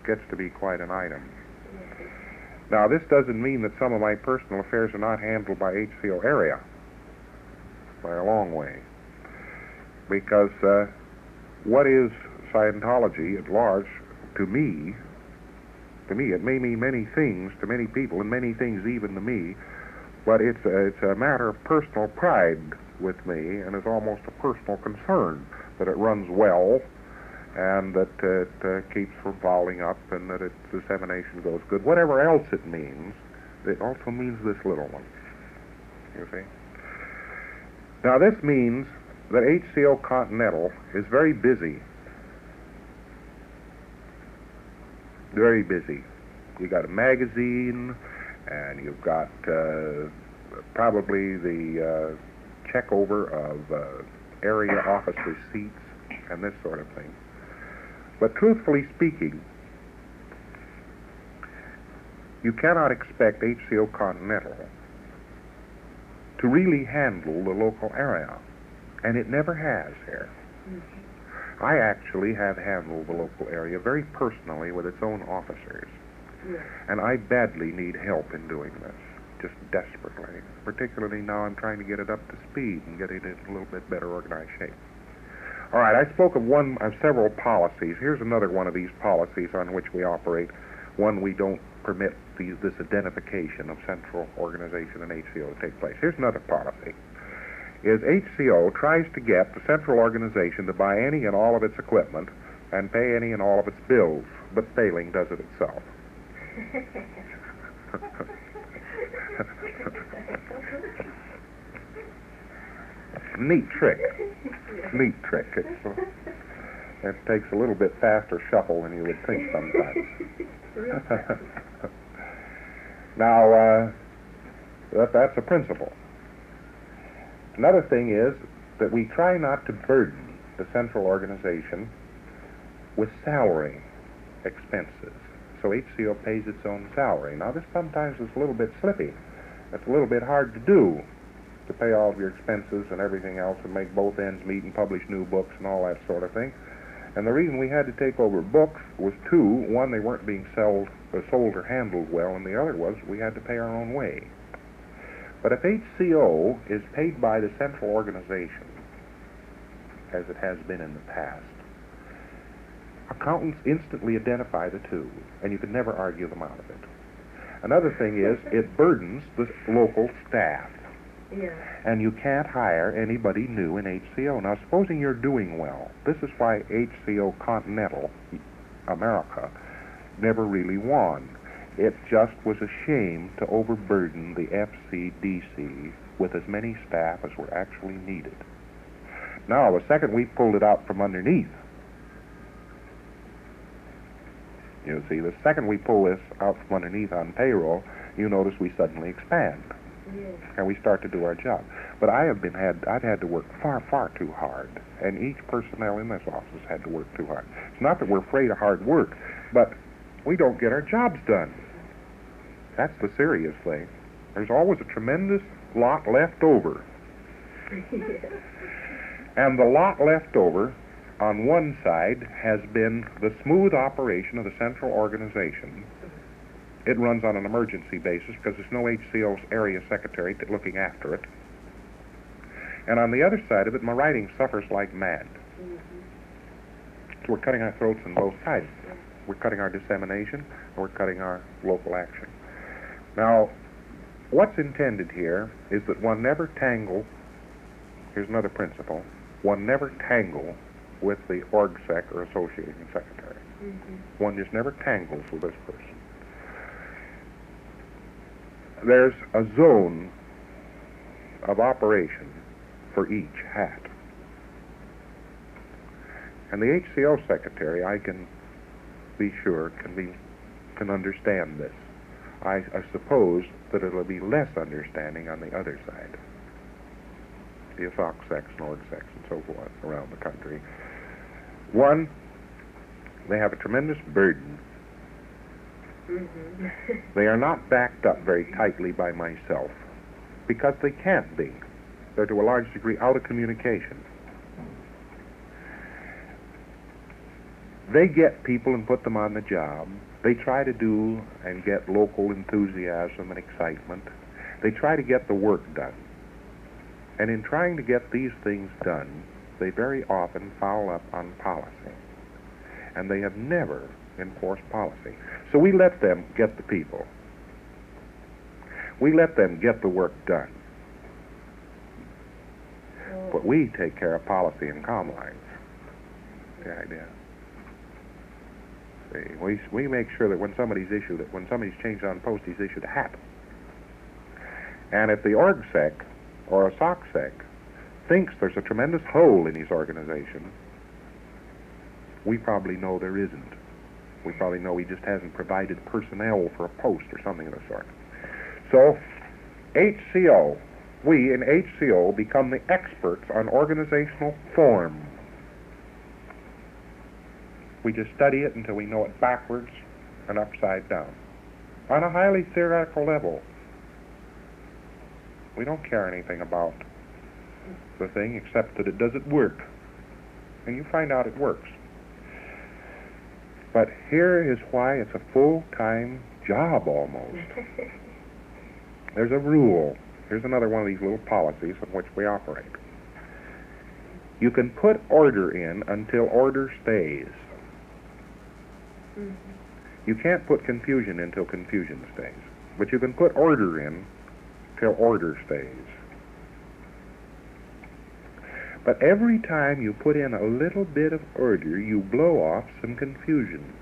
Gets to be quite an item. Now, this doesn't mean that some of my personal affairs are not handled by HCO Area, by a long way. Because what is Scientology at large, to me, it may mean many things to many people, and many things even to me, but it's a matter of personal pride with me, and it's almost a personal concern that it runs well, and that it keeps from falling up, and that its dissemination goes good. Whatever else it means, it also means this little one, you see. Now, this means that HCO Continental is very busy. Very busy. You got a magazine, and you've got probably the check over of area office receipts and this sort of thing. But truthfully speaking, you cannot expect HCO Continental to really handle the local area, and it never has here. I actually have handled the local area very personally with its own officers, and I badly need help in doing this. just desperately. Particularly now I'm trying to get it up to speed and get it in a little bit better organized shape. All right, I spoke of several policies. Here's another one of these policies on which we operate. One, we don't permit this identification of central organization and HCO to take place. Here's another policy. Is HCO tries to get the central organization to buy any and all of its equipment and pay any and all of its bills, but failing does it itself. Neat trick. Neat trick. It takes a little bit faster shuffle than you would think sometimes. Now, that's a principle. Another thing is that we try not to burden the central organization with salary expenses. So HCO pays its own salary. Now, this sometimes is a little bit slippy. It's a little bit hard to do, to pay all of your expenses and everything else and make both ends meet and publish new books and all that sort of thing. And the reason we had to take over books was two. One, they weren't being sold or handled well, and the other was we had to pay our own way. But if HCO is paid by the central organization, as it has been in the past, accountants instantly identify the two, and you can never argue them out of it. Another thing is it burdens the local staff. Yeah. And you can't hire anybody new in HCO. Now, supposing you're doing well, this is why HCO Continental America never really won. It just was a shame to overburden the FCDC with as many staff as were actually needed. Now, the second we pulled it out from underneath, you see, the second we pull this out from underneath on payroll, you notice we suddenly expand. Yes. And we start to do our job. But I've had to work far, far too hard. And each personnel in this office has had to work too hard. It's not that we're afraid of hard work, but we don't get our jobs done. That's the serious thing. There's always a tremendous lot left over. Yes. And the lot left over on one side has been the smooth operation of the central organization. It runs on an emergency basis because there's no HCO's area secretary looking after it. And on the other side of it, my writing suffers like mad. Mm-hmm. So we're cutting our throats on both sides. Yeah. We're cutting our dissemination, and we're cutting our local action. Now, what's intended here is that one never tangle, here's another principle, one never tangle with the org sec or associating secretary. Mm-hmm. One just never tangles with this person. There's a zone of operation for each hat. And the HCO secretary, I can be sure, can understand this. I suppose that it'll be less understanding on the other side. The SOC secs and org secs and so forth around the country. One, they have a tremendous burden. Mm-hmm. They are not backed up very tightly by myself because they can't be. They're to a large degree out of communication. They get people and put them on the job. They try to do and get local enthusiasm and excitement. They try to get the work done. And in trying to get these things done, they very often foul up on policy. And they have never enforced policy. So we let them get the people. We let them get the work done. But we take care of policy and comm lines. The idea. See, we make sure that when somebody's changed on post, he's issued a hat. And if the org sec or a SOC sec thinks there's a tremendous hole in his organization, we probably know there isn't. We probably know he just hasn't provided personnel for a post or something of the sort. So, HCO, we in HCO become the experts on organizational form. We just study it until we know it backwards and upside down. On a highly theoretical level. We don't care anything about the thing except that it doesn't work. And you find out it works. But here is why it's a full-time job almost. There's a rule. Here's another one of these little policies on which we operate. You can put order in until order stays. Mm-hmm. You can't put confusion in until confusion stays. But you can put order in till order stays. But every time you put in a little bit of order, you blow off some confusion.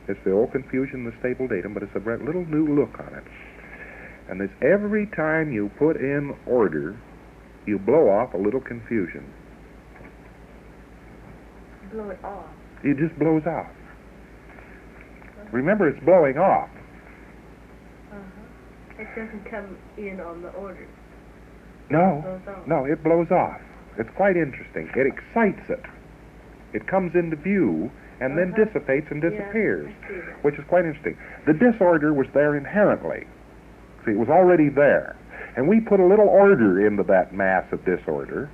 It's the old confusion, the stable datum, but it's a little new look on it. And it's every time you put in order, you blow off a little confusion. Blow it off. It just blows off. Remember, it's blowing off. It doesn't come in on the order. No, It blows off. no, it blows off. It's quite interesting. It excites it. It comes into view and then dissipates and disappears, Yeah, I see that. which is quite interesting. The disorder was there inherently. See, it was already there. And we put a little order into that mass of disorder,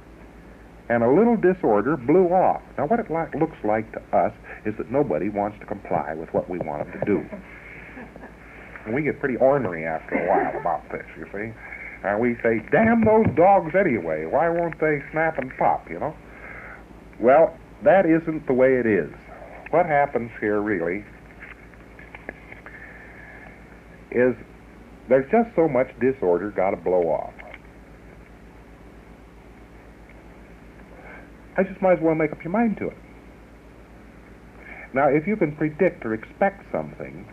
and a little disorder blew off. Now, what it looks like to us is that nobody wants to comply with what we want them to do. And we get pretty ornery after a while about this, you see. And we say, damn those dogs anyway. Why won't they snap and pop, you know? Well, that isn't the way it is. What happens here, really, is there's just so much disorder got to blow off. I just might as well make up your mind to it. Now, if you can predict or expect something,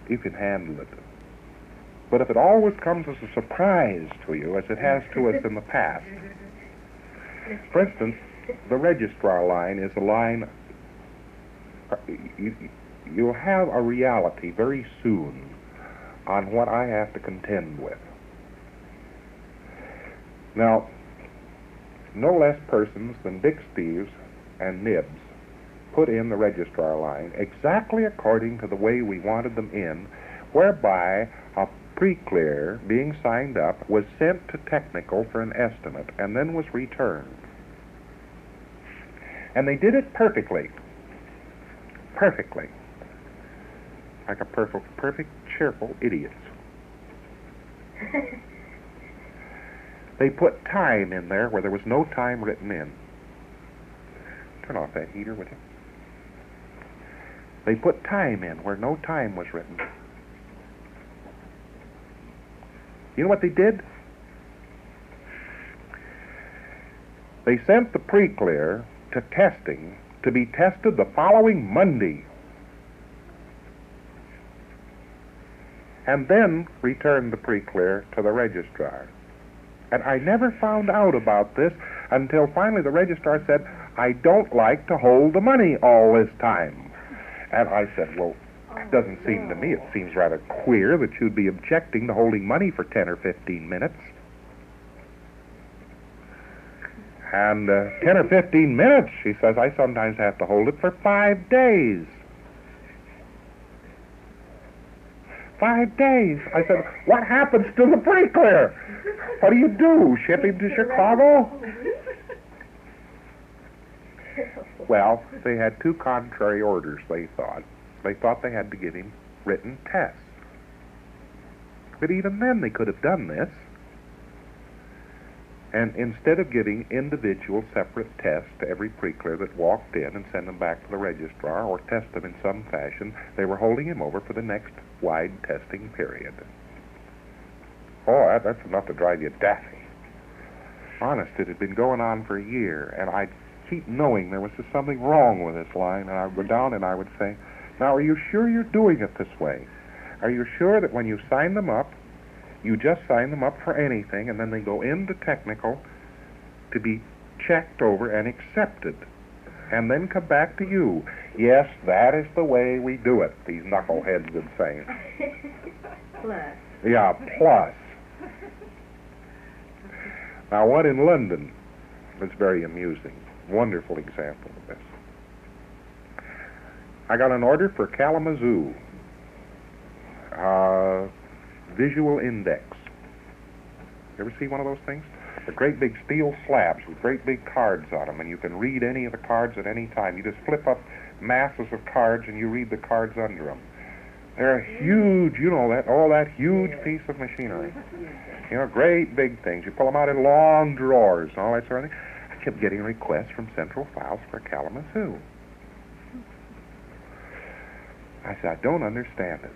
you can handle it. But if it always comes as a surprise to you, as it has to us in the past, for instance, the registrar line is a line, you'll have a reality very soon on what I have to contend with. Now, no less persons than Dick Steves and Nibs put in the registrar line exactly according to the way we wanted them in, whereby a pre-clear being signed up was sent to technical for an estimate and then was returned. And they did it perfectly. Perfectly. Like a perfect, cheerful idiots. They put time in there where there was no time written in. Turn off that heater, would you? They put time in where no time was written. You know what they did? They sent the pre-clear to testing to be tested the following Monday, and then returned the pre-clear to the registrar. And I never found out about this until finally the registrar said, I don't like to hold the money all this time. And I said, well, it doesn't seem to me, it seems rather queer that you'd be objecting to holding money for 10 or 15 minutes. And 10 or 15 minutes, she says, I sometimes have to hold it for 5 days. 5 days. I said, what happens to the pre-clear? What do you do? Ship him to Chicago? Well, they had two contrary orders, they thought. They thought they had to give him written tests. But even then they could have done this. And instead of giving individual separate tests to every pre-clear that walked in and send them back to the registrar or test them in some fashion, they were holding him over for the next wide testing period. Oh, that's enough to drive you daffy. Honest, it had been going on for a year, and I'd keep knowing there was just something wrong with this line, and I would go down and I would say, now, are you sure you're doing it this way? Are you sure that when you sign them up, you just sign them up for anything, and then they go into technical to be checked over and accepted, and then come back to you? Yes, that is the way we do it, these knuckleheads would say. Plus. Yeah, plus. Now, one in London was very amusing. Wonderful example of this. I got an order for Kalamazoo. Visual index. You ever see one of those things? They're great big steel slabs with great big cards on them, and you can read any of the cards at any time. You just flip up masses of cards and you read the cards under them. They're huge, you know that, all that huge piece of machinery. You know, great big things. You pull them out in long drawers and all that sort of thing. I kept getting requests from Central Files for Kalamazoo. I said, I don't understand it.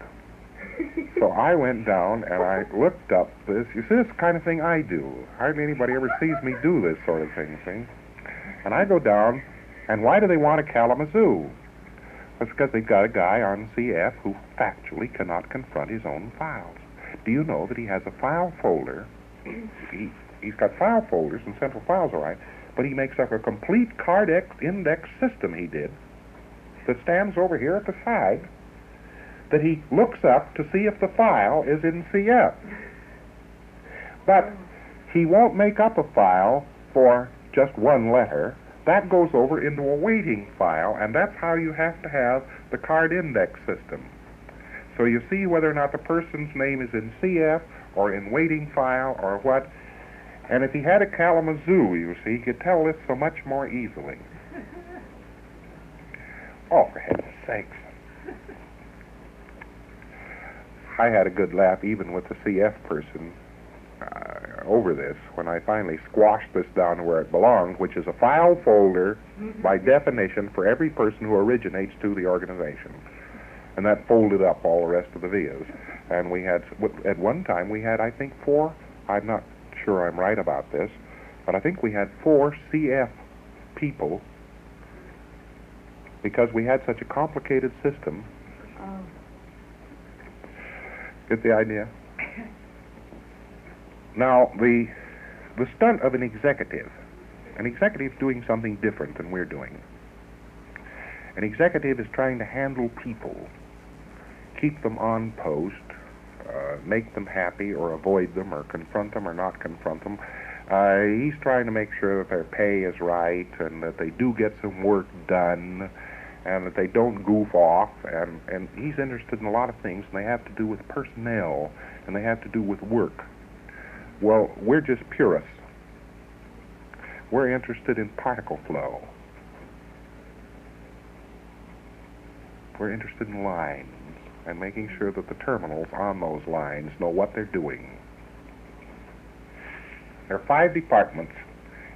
So I went down and I looked up this. You see, this kind of thing I do. Hardly anybody ever sees me do this sort of thing, see? And I go down, and why do they want a Kalamazoo? It's because they've got a guy on CF who factually cannot confront his own files. Do you know that he has a file folder? He's got file folders in Central Files, all right, but he makes up a complete card index system, he did, that stands over here at the side, that he looks up to see if the file is in CF. But he won't make up a file for just one letter. That goes over into a waiting file, and that's how you have to have the card index system. So you see whether or not the person's name is in CF or in waiting file or what. And if he had a Kalamazoo, you see, he could tell this so much more easily. Oh, for heaven's sakes. I had a good laugh even with the CF person over this when I finally squashed this down to where it belonged, which is a file folder by definition for every person who originates to the organization. And that folded up all the rest of the vias. And we had, at one time, we had, I think, 4, I'm not sure I'm right about this, but I think we had 4 CF people because we had such a complicated system. Oh. Get the idea? Now, the stunt of an executive doing something different than we're doing. An executive is trying to handle people, keep them on post, make them happy or avoid them or confront them or not confront them. He's trying to make sure that their pay is right and that they do get some work done and that they don't goof off, and he's interested in a lot of things, and they have to do with personnel, and they have to do with work. Well, we're just purists. We're interested in particle flow. We're interested in lines, and making sure that the terminals on those lines know what they're doing. There are 5 departments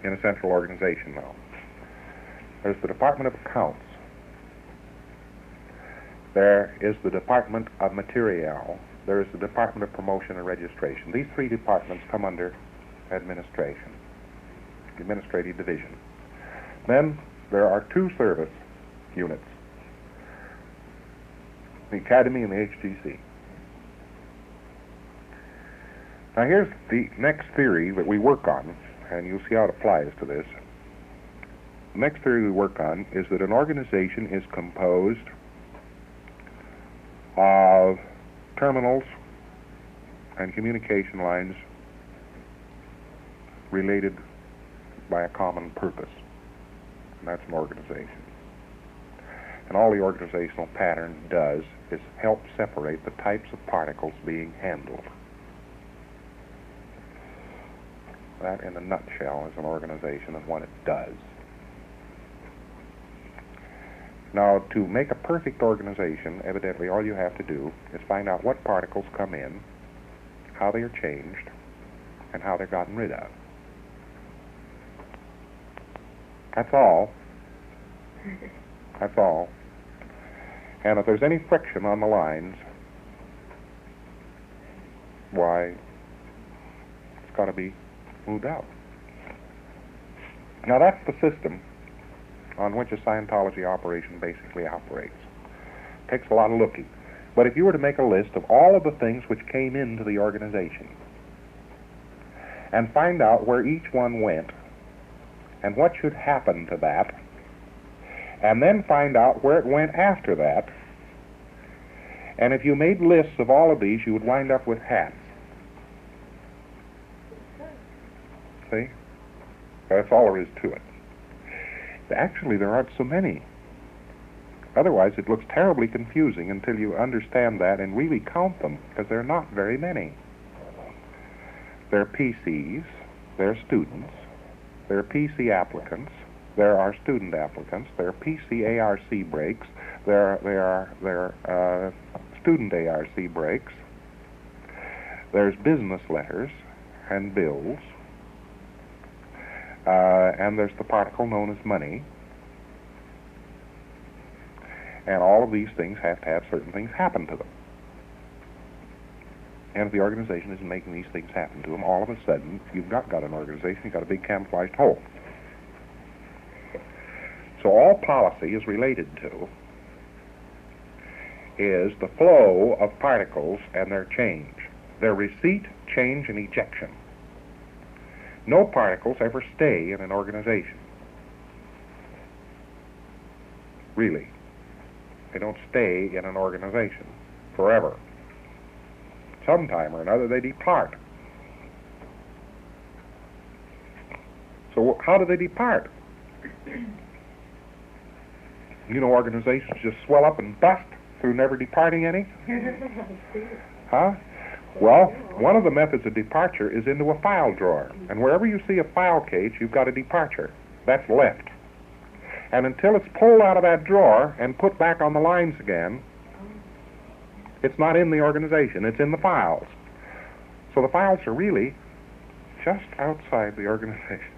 in a central organization now. There's the Department of Accounts. There is the Department of Material. There is the Department of Promotion and Registration. These 3 departments come under administration, administrative division. Then there are 2 service units, the Academy and the HGC. Now here's the next theory that we work on, and you'll see how it applies to this. The next theory we work on is that an organization is composed of terminals and communication lines related by a common purpose. And that's an organization. And all the organizational pattern does is help separate the types of particles being handled. That, in a nutshell, is an organization and what it does. Now, to make a perfect organization, evidently all you have to do is find out what particles come in, how they are changed, and how they're gotten rid of. That's all. That's all. And if there's any friction on the lines, why, it's got to be moved out. Now, that's the system on which a Scientology operation basically operates. It takes a lot of looking. But if you were to make a list of all of the things which came into the organization and find out where each one went and what should happen to that, and then find out where it went after that, and if you made lists of all of these, you would wind up with hats. See? That's all there is to it. Actually, there aren't so many. Otherwise, it looks terribly confusing until you understand that and really count them, because there are not very many. There are PCs, there are students, there are PC applicants, there are student applicants, there are PC ARC breaks, there are student ARC breaks, there's business letters and bills, and there's the particle known as money. And all of these things have to have certain things happen to them. And if the organization isn't making these things happen to them, all of a sudden, you've not got an organization, you've got a big camouflaged hole. So all policy is related to is the flow of particles and their change, their receipt, change, and ejection. No particles ever stay in an organization. Really. They don't stay in an organization forever. Sometime or another they depart. So how do they depart? You know, organizations just swell up and bust through never departing any? Huh? Well, one of the methods of departure is into a file drawer. And wherever you see a file case, you've got a departure. That's left. And until it's pulled out of that drawer and put back on the lines again, it's not in the organization, it's in the files. So the files are really just outside the organization.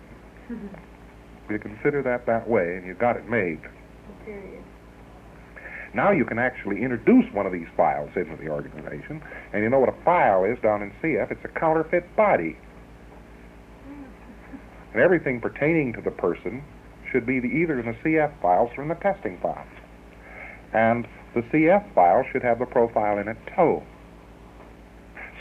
You consider that way, and you got it made. Period. Now you can actually introduce one of these files into the organization, and you know what a file is down in CF? It's a counterfeit body. And everything pertaining to the person should be either in the CF files or in the testing files. And the CF file should have the profile in it too.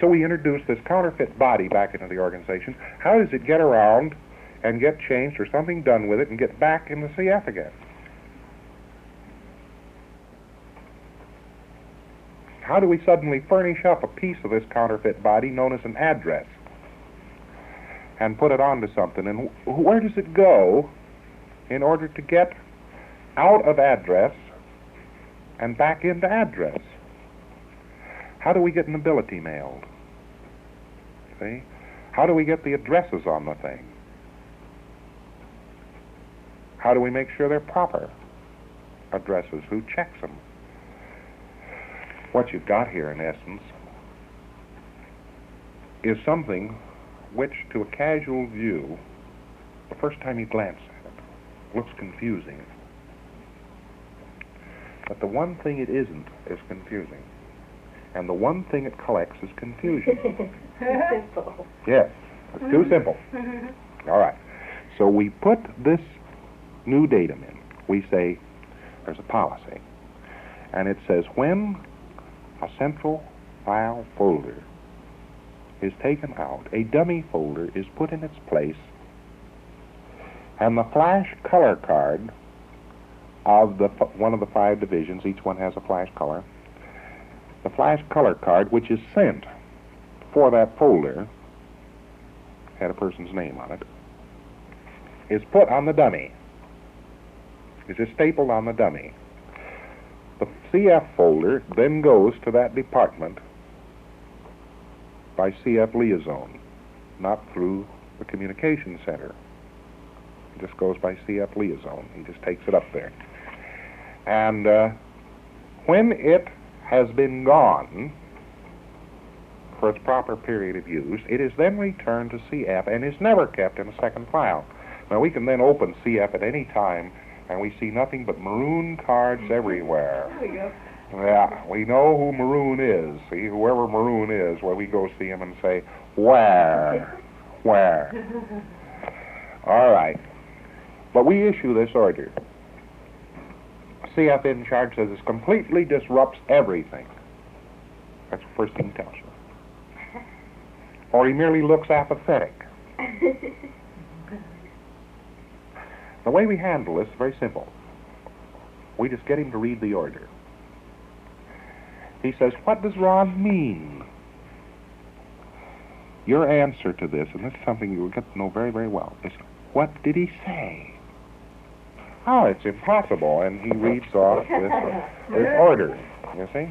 So we introduce this counterfeit body back into the organization. How does it get around and get changed or something done with it and get back in the CF again? How do we suddenly furnish up a piece of this counterfeit body known as an address and put it onto something? And where does it go in order to get out of address and back into address? How do we get nobility mailed? See? How do we get the addresses on the thing? How do we make sure they're proper addresses? Who checks them? What you've got here, in essence, is something which, to a casual view, the first time you glance at it, looks confusing. But the one thing it isn't is confusing. And the one thing it collects is confusion. Simple. Yes, it's too simple. All right. So we put this new datum in. We say there's a policy. And it says when a central file folder is taken out, a dummy folder is put in its place, and the flash color card of one of the 5 divisions, each one has a flash color, the flash color card, which is sent for that folder, had a person's name on it, is put on the dummy. Is just stapled on the dummy. The CF folder then goes to that department by CF liaison, not through the communication center. It just goes by CF liaison. He just takes it up there. And when it has been gone for its proper period of use, it is then returned to CF and is never kept in a second file. Now we can then open CF at any time and we see nothing but maroon cards everywhere. There we go. Yeah, we know who Maroon is. See, whoever Maroon is, well, we go see him and say, where? Where? All right. But we issue this order. CF in charge says this completely disrupts everything. That's the first thing he tells you. Or he merely looks apathetic. The way we handle this is very simple. We just get him to read the order. He says, what does Ron mean? Your answer to this, and this is something you will get to know very, very well, is, what did he say? Oh, it's impossible. And he reads off this order, you see?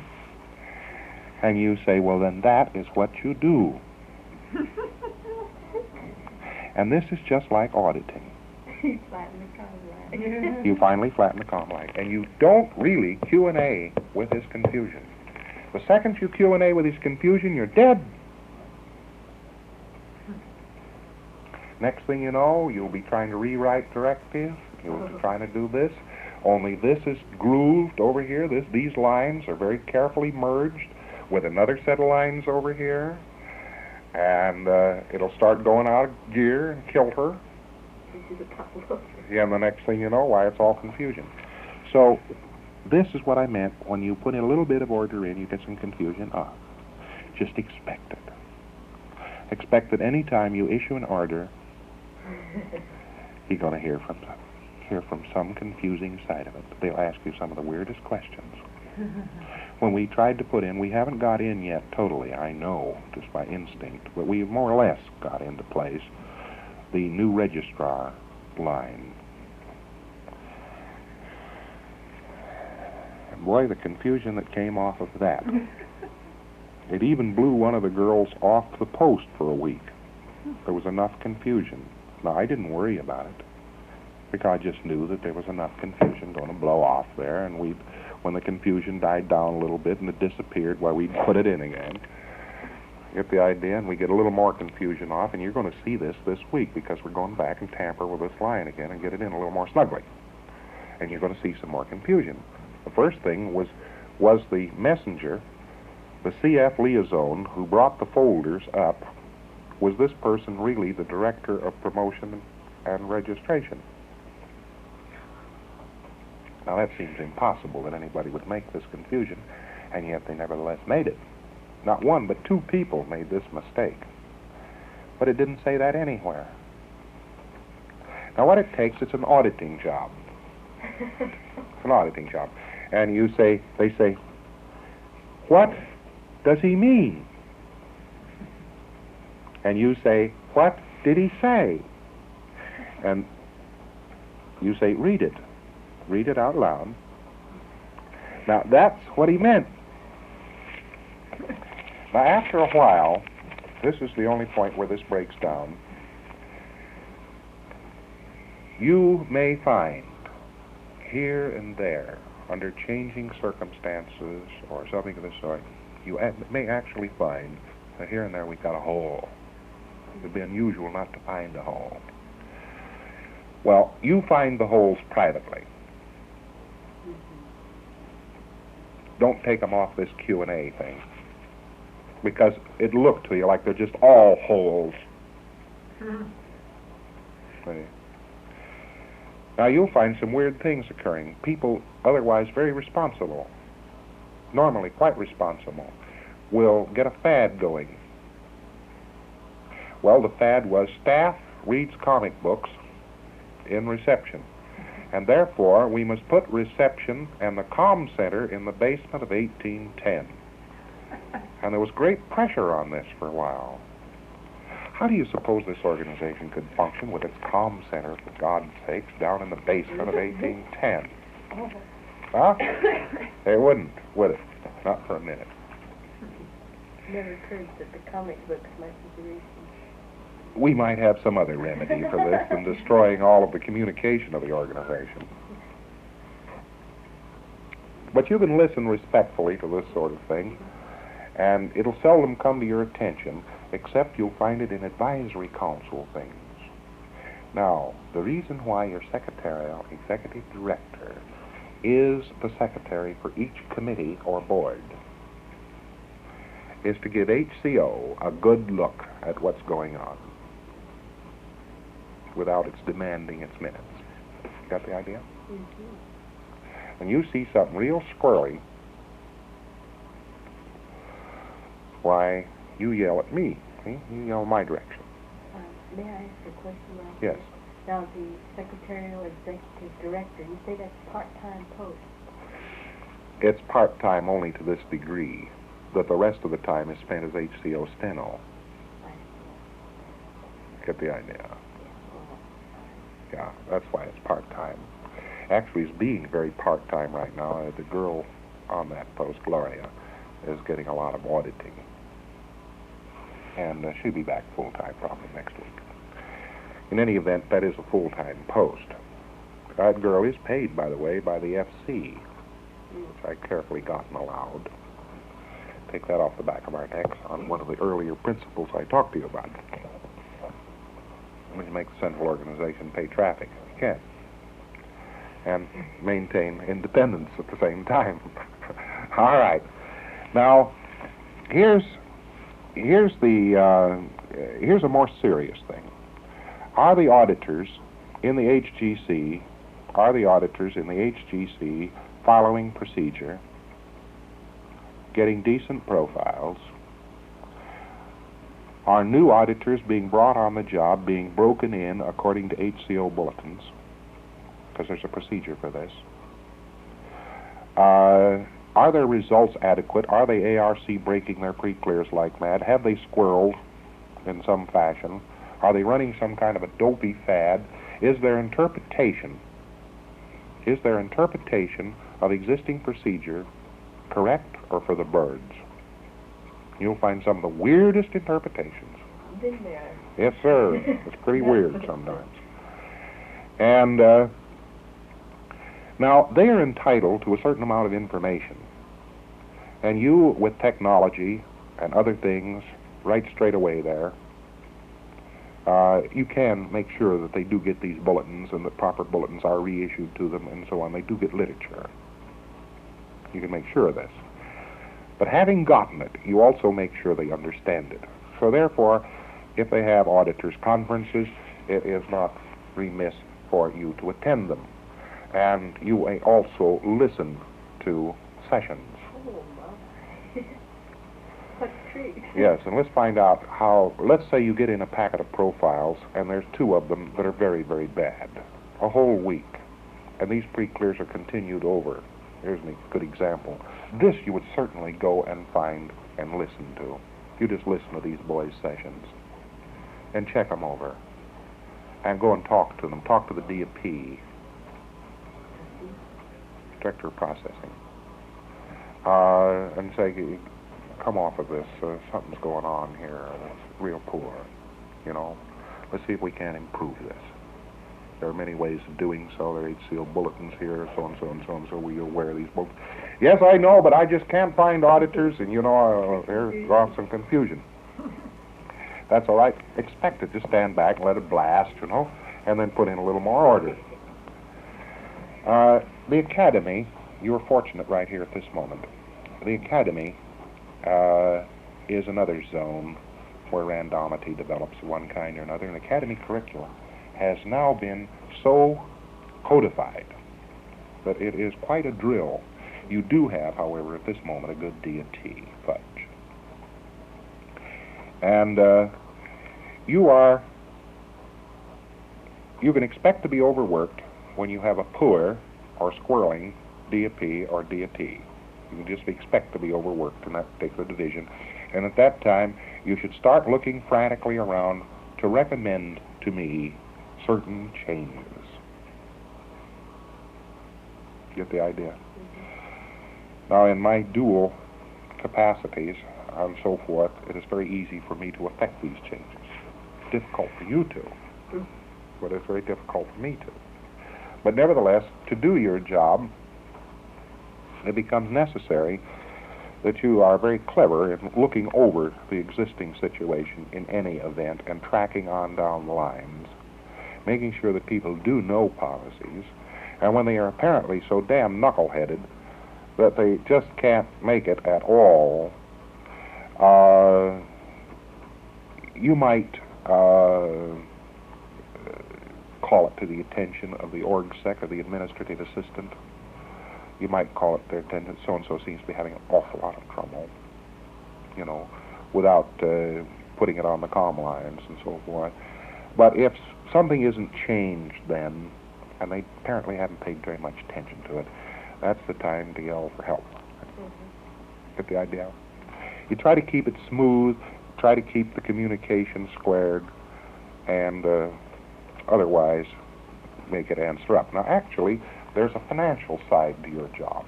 And you say, well, then that is what you do. And this is just like auditing. You flatten the comm line. You finally flatten the comm line. And you don't really Q&A with his confusion. The second you Q&A with his confusion, you're dead. Next thing you know, you'll be trying to rewrite directives. You'll be trying to do this. Only this is grooved over here. These lines are very carefully merged with another set of lines over here. And it'll start going out of gear and kilter. Yeah, and the next thing you know, why, it's all confusion. So this is what I meant when you put in a little bit of order in, you get some confusion. Just expect it. Expect that any time you issue an order, you're going to hear from some confusing side of it. They'll ask you some of the weirdest questions. When we tried to put in, we haven't got in yet totally, I know, just by instinct, but we more or less got into place the new registrar line. And boy, the confusion that came off of that. It even blew one of the girls off the post for a week. There was enough confusion. Now, I didn't worry about it, because I just knew that there was enough confusion going to blow off there, and when the confusion died down a little bit and it disappeared, well, we'd put it in again. Get the idea? And we get a little more confusion off, and you're going to see this week, because we're going back and tamper with this line again and get it in a little more snugly. And you're going to see some more confusion. The first thing was the messenger, the CF liaison, who brought the folders up. Was this person really the director of promotion and registration? Now, that seems impossible that anybody would make this confusion, and yet they nevertheless made it. Not one, but two people made this mistake. But it didn't say that anywhere. Now, what it takes, it's an auditing job. It's an auditing job. And they say, what does he mean? And you say, what did he say? And you say, read it. Read it out loud. Now, that's what he meant. Now, after a while, this is the only point where this breaks down. You may find here and there, under changing circumstances or something of the sort, you may actually find that here and there we've got a hole. It would be unusual not to find a hole. Well, you find the holes privately. Don't take them off this Q&A thing, because it looked to you like they're just all holes. See? Now, you'll find some weird things occurring. People, otherwise very responsible, normally quite responsible, will get a fad going. Well, the fad was staff reads comic books in reception. And therefore, we must put reception and the comm center in the basement of 1810. And there was great pressure on this for a while. How do you suppose this organization could function with its comm center, for God's sakes, down in the basement of 1810? Huh? It wouldn't, would it? Not for a minute. Never occurred that the comic books might be the reason. We might have some other remedy for this than destroying all of the communication of the organization. But you can listen respectfully to this sort of thing, and it'll seldom come to your attention, except you'll find it in advisory council things. Now, the reason why your secretarial executive director is the secretary for each committee or board is to give HCO a good look at what's going on without its demanding its minutes. Got the idea? Mm-hmm. When you see something real squirrely, why, you yell at me. See? You yell in my direction. May I ask a question? Yes. Now, the secretarial executive director, you say that's part-time post? It's part-time only to this degree, that the rest of the time is spent as HCO steno. Get the idea? Yeah, that's why it's part-time. Actually, it's being very part-time right now. The girl on that post, Gloria, is getting a lot of auditing. And she'll be back full-time probably next week. In any event, that is a full-time post. That girl is paid, by the way, by the FC, which I carefully gotten allowed. Take that off the back of our necks on one of the earlier principles I talked to you about. When you make the central organization pay traffic, you can. And maintain independence at the same time. All right. Now, here's a more serious thing. Are the auditors in the HGC following procedure, getting decent profiles? Are new auditors being brought on the job being broken in according to HCO bulletins? Because there's a procedure for this. Are their results adequate? Are they ARC breaking their pre-clears like mad? Have they squirreled in some fashion? Are they running some kind of a dopey fad? Is their interpretation of existing procedure correct or for the birds? You'll find some of the weirdest interpretations. Been there. Yes, sir. It's pretty weird sometimes. And now, they are entitled to a certain amount of information. And you, with technology and other things, right straight away there, you can make sure that they do get these bulletins and that proper bulletins are reissued to them and so on. They do get literature. You can make sure of this. But having gotten it, you also make sure they understand it. So therefore, if they have auditors' conferences, it is not remiss for you to attend them. And you may also listen to sessions. Oh, my. What a treat. Yes, and let's find out how, let's say you get in a packet of profiles, and there's 2 of them that are very, very bad, a whole week, and these pre-clears are continued over. Here's a good example. This you would certainly go and find and listen to. You just listen to these boys' sessions and check them over and go and talk to them. Talk to the DP, Director of Processing, and say, come off of this. Something's going on here. It's real poor. You know, let's see if we can improve this. There are many ways of doing so. There are HCO bulletins here, so and so and so and so. Were you aware of these bulletins? Yes, I know, but I just can't find auditors, and you know, there's off some confusion. That's all right. Expect it. Just stand back and let it blast, you know, and then put in a little more order. The Academy, you are fortunate right here at this moment. The Academy is another zone where randomity develops of one kind or another. An Academy curriculum has now been so codified that it is quite a drill. You do have, however, at this moment, a good D&T fudge. And you can expect to be overworked when you have a poor or squirreling D&P or D&T. You can just expect to be overworked in that particular division. And at that time, you should start looking frantically around to recommend to me certain changes. Get the idea? Now, in my dual capacities and so forth, it is very easy for me to effect these changes. It's difficult for you to, but it's very difficult for me to. But nevertheless, to do your job, it becomes necessary that you are very clever in looking over the existing situation in any event and tracking on down the lines, making sure that people do know policies, and when they are apparently so damn knuckleheaded that they just can't make it at all, you might call it to the attention of the org sec or the administrative assistant. You might call it their attention, so-and-so seems to be having an awful lot of trouble, you know, without putting it on the comm lines and so forth. But if something isn't changed then, and they apparently haven't paid very much attention to it, that's the time to yell for help. Get the idea? You try to keep it smooth, try to keep the communication squared, and otherwise make it answer up. Now, actually, there's a financial side to your job.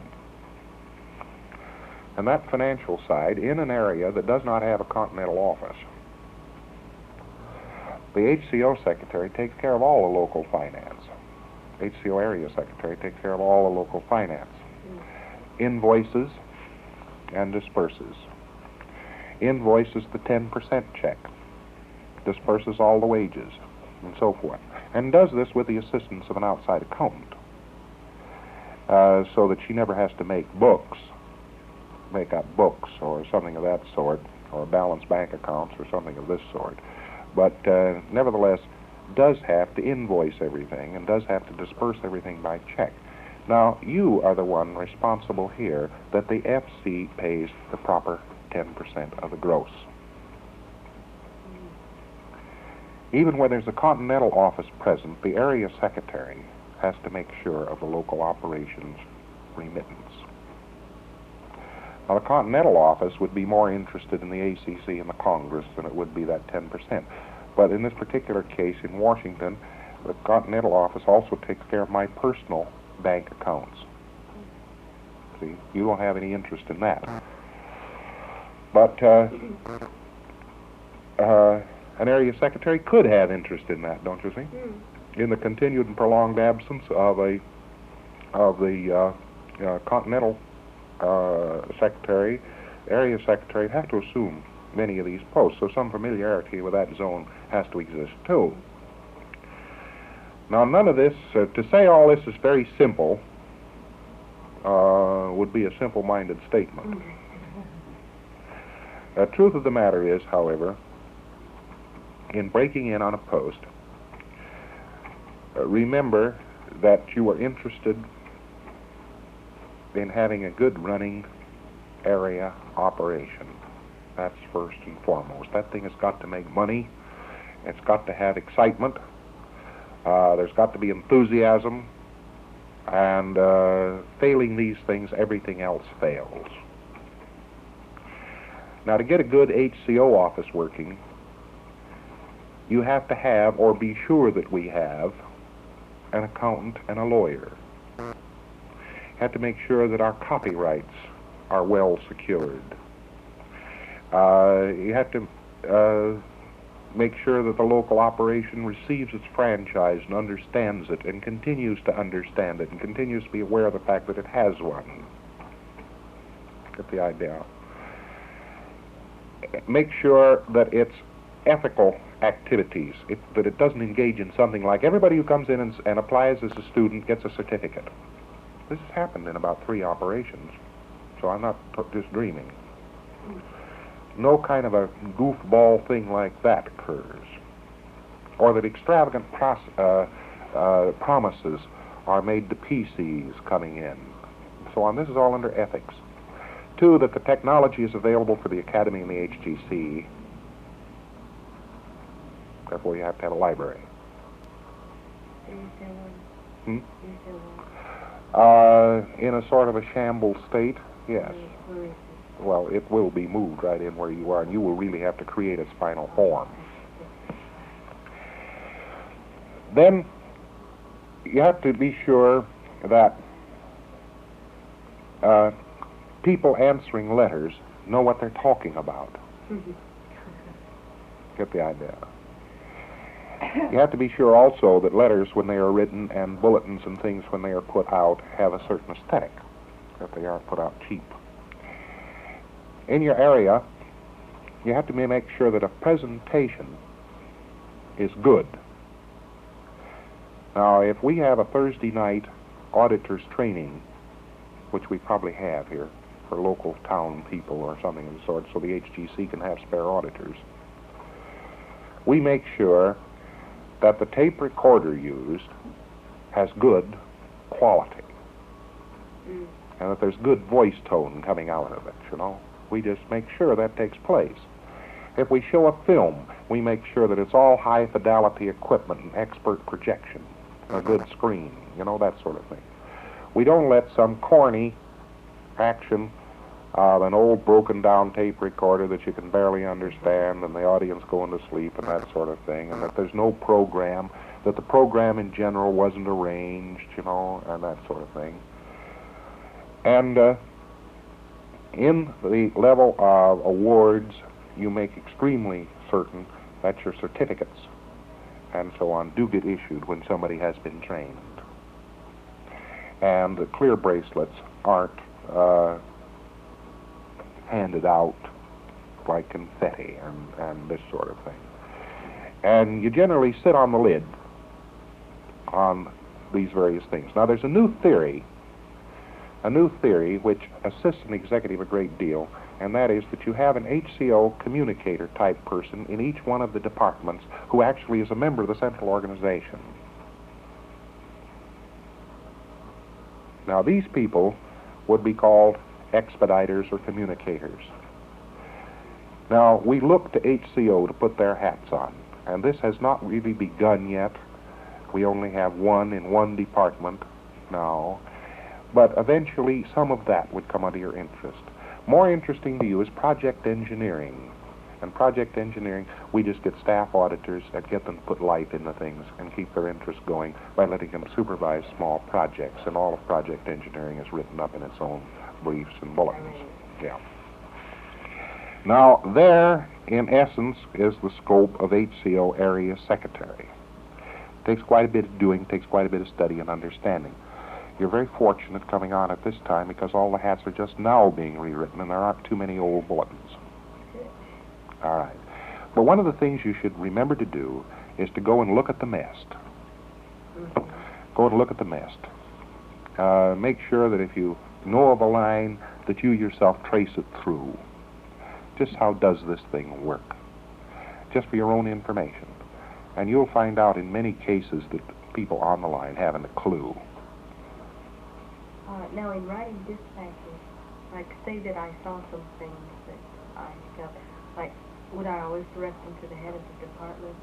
And that financial side, in an area that does not have a continental office, The HCO secretary takes care of all the local finance. HCO Area Secretary takes care of all the local finance. Invoices and disperses. Invoices the 10% check. Disperses all the wages and so forth. And does this with the assistance of an outside accountant. So that she never has to make up books or something of that sort, or balance bank accounts or something of this sort. But nevertheless, does have to invoice everything and does have to disperse everything by check. Now, you are the one responsible here that the FC pays the proper 10% of the gross. Even where there's a continental office present, the area secretary has to make sure of the local operations remittance. Now, the continental office would be more interested in the ACC and the Congress than it would be that 10%. But in this particular case in Washington, the continental office also takes care of my personal bank accounts. See, you don't have any interest in that. But an area secretary could have interest in that, don't you see? In the continued and prolonged absence of the continental secretary, area secretary would have to assume many of these posts, so some familiarity with that zone has to exist too. Now, none of this, to say all this is very simple, would be a simple-minded statement. The truth of the matter is, however, in breaking in on a post, remember that you are interested in having a good running area operation. That's first and foremost. That thing has got to make money. It's got to have excitement. There's got to be enthusiasm. And failing these things, everything else fails. Now, to get a good HCO office working, you have to have, or be sure that we have, an accountant and a lawyer. You have to make sure that our copyrights are well secured. You have to make sure that the local operation receives its franchise and understands it and continues to understand it and continues to be aware of the fact that it has one. Get the idea? Make sure that its ethical activities, that it doesn't engage in something like everybody who comes in and applies as a student gets a certificate. This has happened in about 3 operations, so I'm not just dreaming. No kind of a goofball thing like that occurs. Or that extravagant promises are made to PCs coming in. So on. This is all under ethics. 2, that the technology is available for the Academy and the HGC. Therefore, you have to have a library. In a sort of a shambles state, yes. Well, it will be moved right in where you are, and you will really have to create its final form. Then, you have to be sure that people answering letters know what they're talking about. Get the idea? You have to be sure also that letters, when they are written, and bulletins and things, when they are put out, have a certain aesthetic, that they aren't put out cheap. In your area, you have to make sure that a presentation is good. Now, if we have a Thursday night auditors training, which we probably have here for local town people or something of the sort, so the HGC can have spare auditors, we make sure that the tape recorder used has good quality and that there's good voice tone coming out of it, you know. We just make sure that takes place. If we show a film, we make sure that it's all high fidelity equipment and expert projection, a good screen, you know, that sort of thing. We don't let some corny action of an old broken down tape recorder that you can barely understand and the audience going to sleep and that sort of thing, and that there's no program, that the program in general wasn't arranged, you know, and that sort of thing. And in the level of awards, you make extremely certain that your certificates and so on do get issued when somebody has been trained. And the clear bracelets aren't handed out like confetti and this sort of thing. And you generally sit on the lid on these various things. Now, there's a new theory which assists an executive a great deal, and that is that you have an HCO communicator type person in each one of the departments who actually is a member of the central organization. Now, these people would be called expediters or communicators. Now, we look to HCO to put their hats on, and this has not really begun yet. We only have one in one department now, but eventually some of that would come under your interest. More interesting to you is project engineering. And project engineering, we just get staff auditors and get them to put life into things and keep their interest going by letting them supervise small projects. And all of project engineering is written up in its own briefs and bulletins. Yeah. Now, there, in essence, is the scope of HCO Area Secretary. It takes quite a bit of doing, takes quite a bit of study and understanding. You're very fortunate coming on at this time because all the hats are just now being rewritten and there aren't too many old bulletins. All right. But one of the things you should remember to do is to go and look at the mest. Go and look at the mest. Make sure that if you know of a line, that you yourself trace it through. Just how does this thing work? Just for your own information. And you'll find out in many cases that people on the line haven't a clue. Now, in writing dispatches, like say that I saw some things that I felt, like, would I always direct them to the head of the department?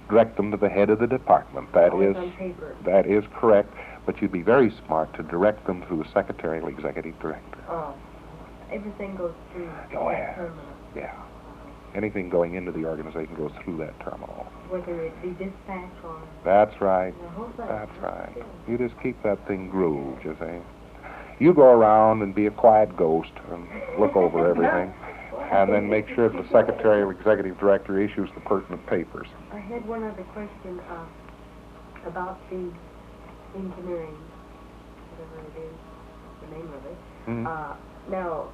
Direct them to the head of the department. That Always is on paper. That is correct, but you'd be very smart to direct them through the secretarial executive director. Oh, everything goes through Oh, that yeah. terminal. Yeah. Anything going into the organization goes through that terminal. Whether it be dispatch or... That's right. the whole thing. That's right. Good. You just keep that thing grooved, you see. You go around and be a quiet ghost and look over everything, and then make sure that the secretarial executive director issues the pertinent papers. I had one other question about the engineering, whatever it is, the name of it. Mm-hmm. Now,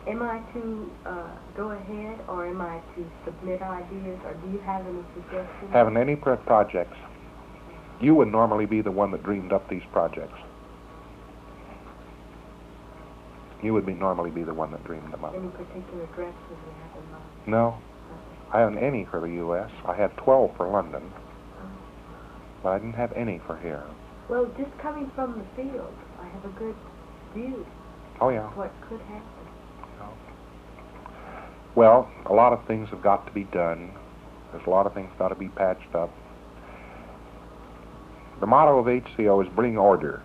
am I to go ahead, or am I to submit ideas, or do you have any suggestions? Having any projects, you would normally be the one that dreamed up these projects. You would normally be the one that dreamed them up. Any particular directions you have in mind? No. I haven't any for the U.S. I had 12 for London, but I didn't have any for here. Well, just coming from the field, I have a good view Oh, yeah. of what could happen. Well, a lot of things have got to be done. There's a lot of things got to be patched up. The motto of HCO is bring order.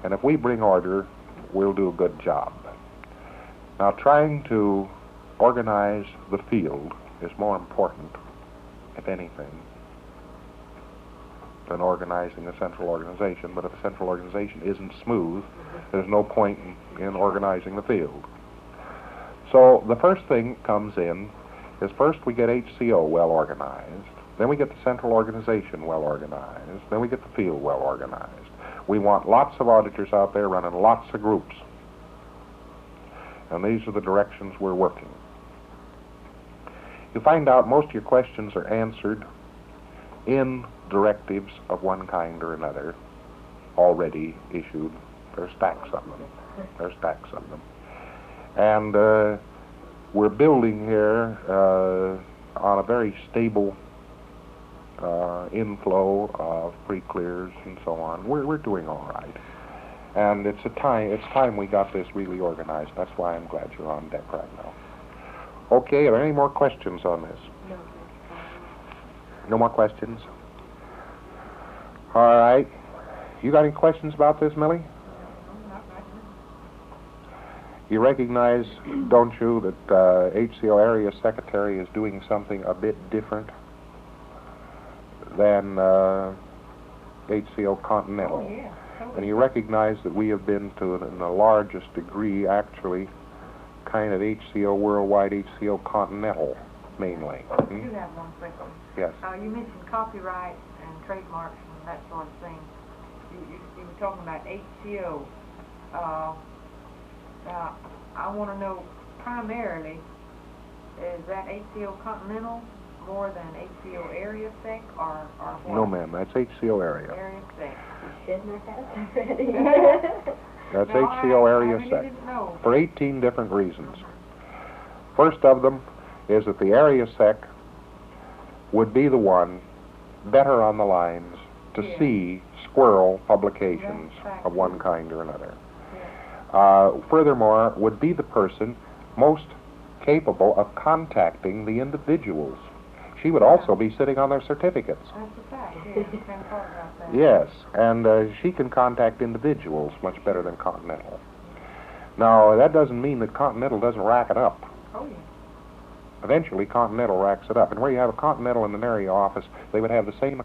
And if we bring order, we'll do a good job. Now, trying to organize the field is more important, if anything, than organizing a central organization. But if a central organization isn't smooth, there's no point in organizing the field. So the first thing that comes in is first we get HCO well organized, then we get the central organization well organized, then we get the field well organized. We want lots of auditors out there running lots of groups. And these are the directions we're working. You find out most of your questions are answered in directives of one kind or another already issued. There's stacks of them. There's stacks of them. And we're building here on a very stable inflow of pre-clears and so on. We're doing all right. And it's time we got this really organized. That's why I'm glad you're on deck right now. Okay, are there any more questions on this? No. No more questions? All right. You got any questions about this, Millie? You recognize, don't you, that HCO Area Secretary is doing something a bit different than HCO Continental? Oh, yeah. And you recognize that we have been to, in the largest degree, actually, kind of HCO Worldwide, HCO Continental mainly. I do have one quick one. Yes. You mentioned copyright and trademarks and that sort of thing. You were talking about HCO. I want to know primarily, is that HCO Continental more than HCO Area Sec or what? No, ma'am, that's HCO area. Area Sec. Shouldn't have had already. That's No, HCO Area I really Sec. didn't know. For 18 different reasons. First of them is that the Area Sec would be the one better on the lines to Yeah. see squirrel publications That's right. of one kind or another. Yeah. Furthermore, would be the person most capable of contacting the individuals. She would also be sitting on their certificates. That's a fact, yeah. I hadn't thought about that. Yes, and she can contact individuals much better than Continental. Now, that doesn't mean that Continental doesn't rack it up. Oh, yeah. Eventually, Continental racks it up. And where you have a Continental in an area office, they would have the same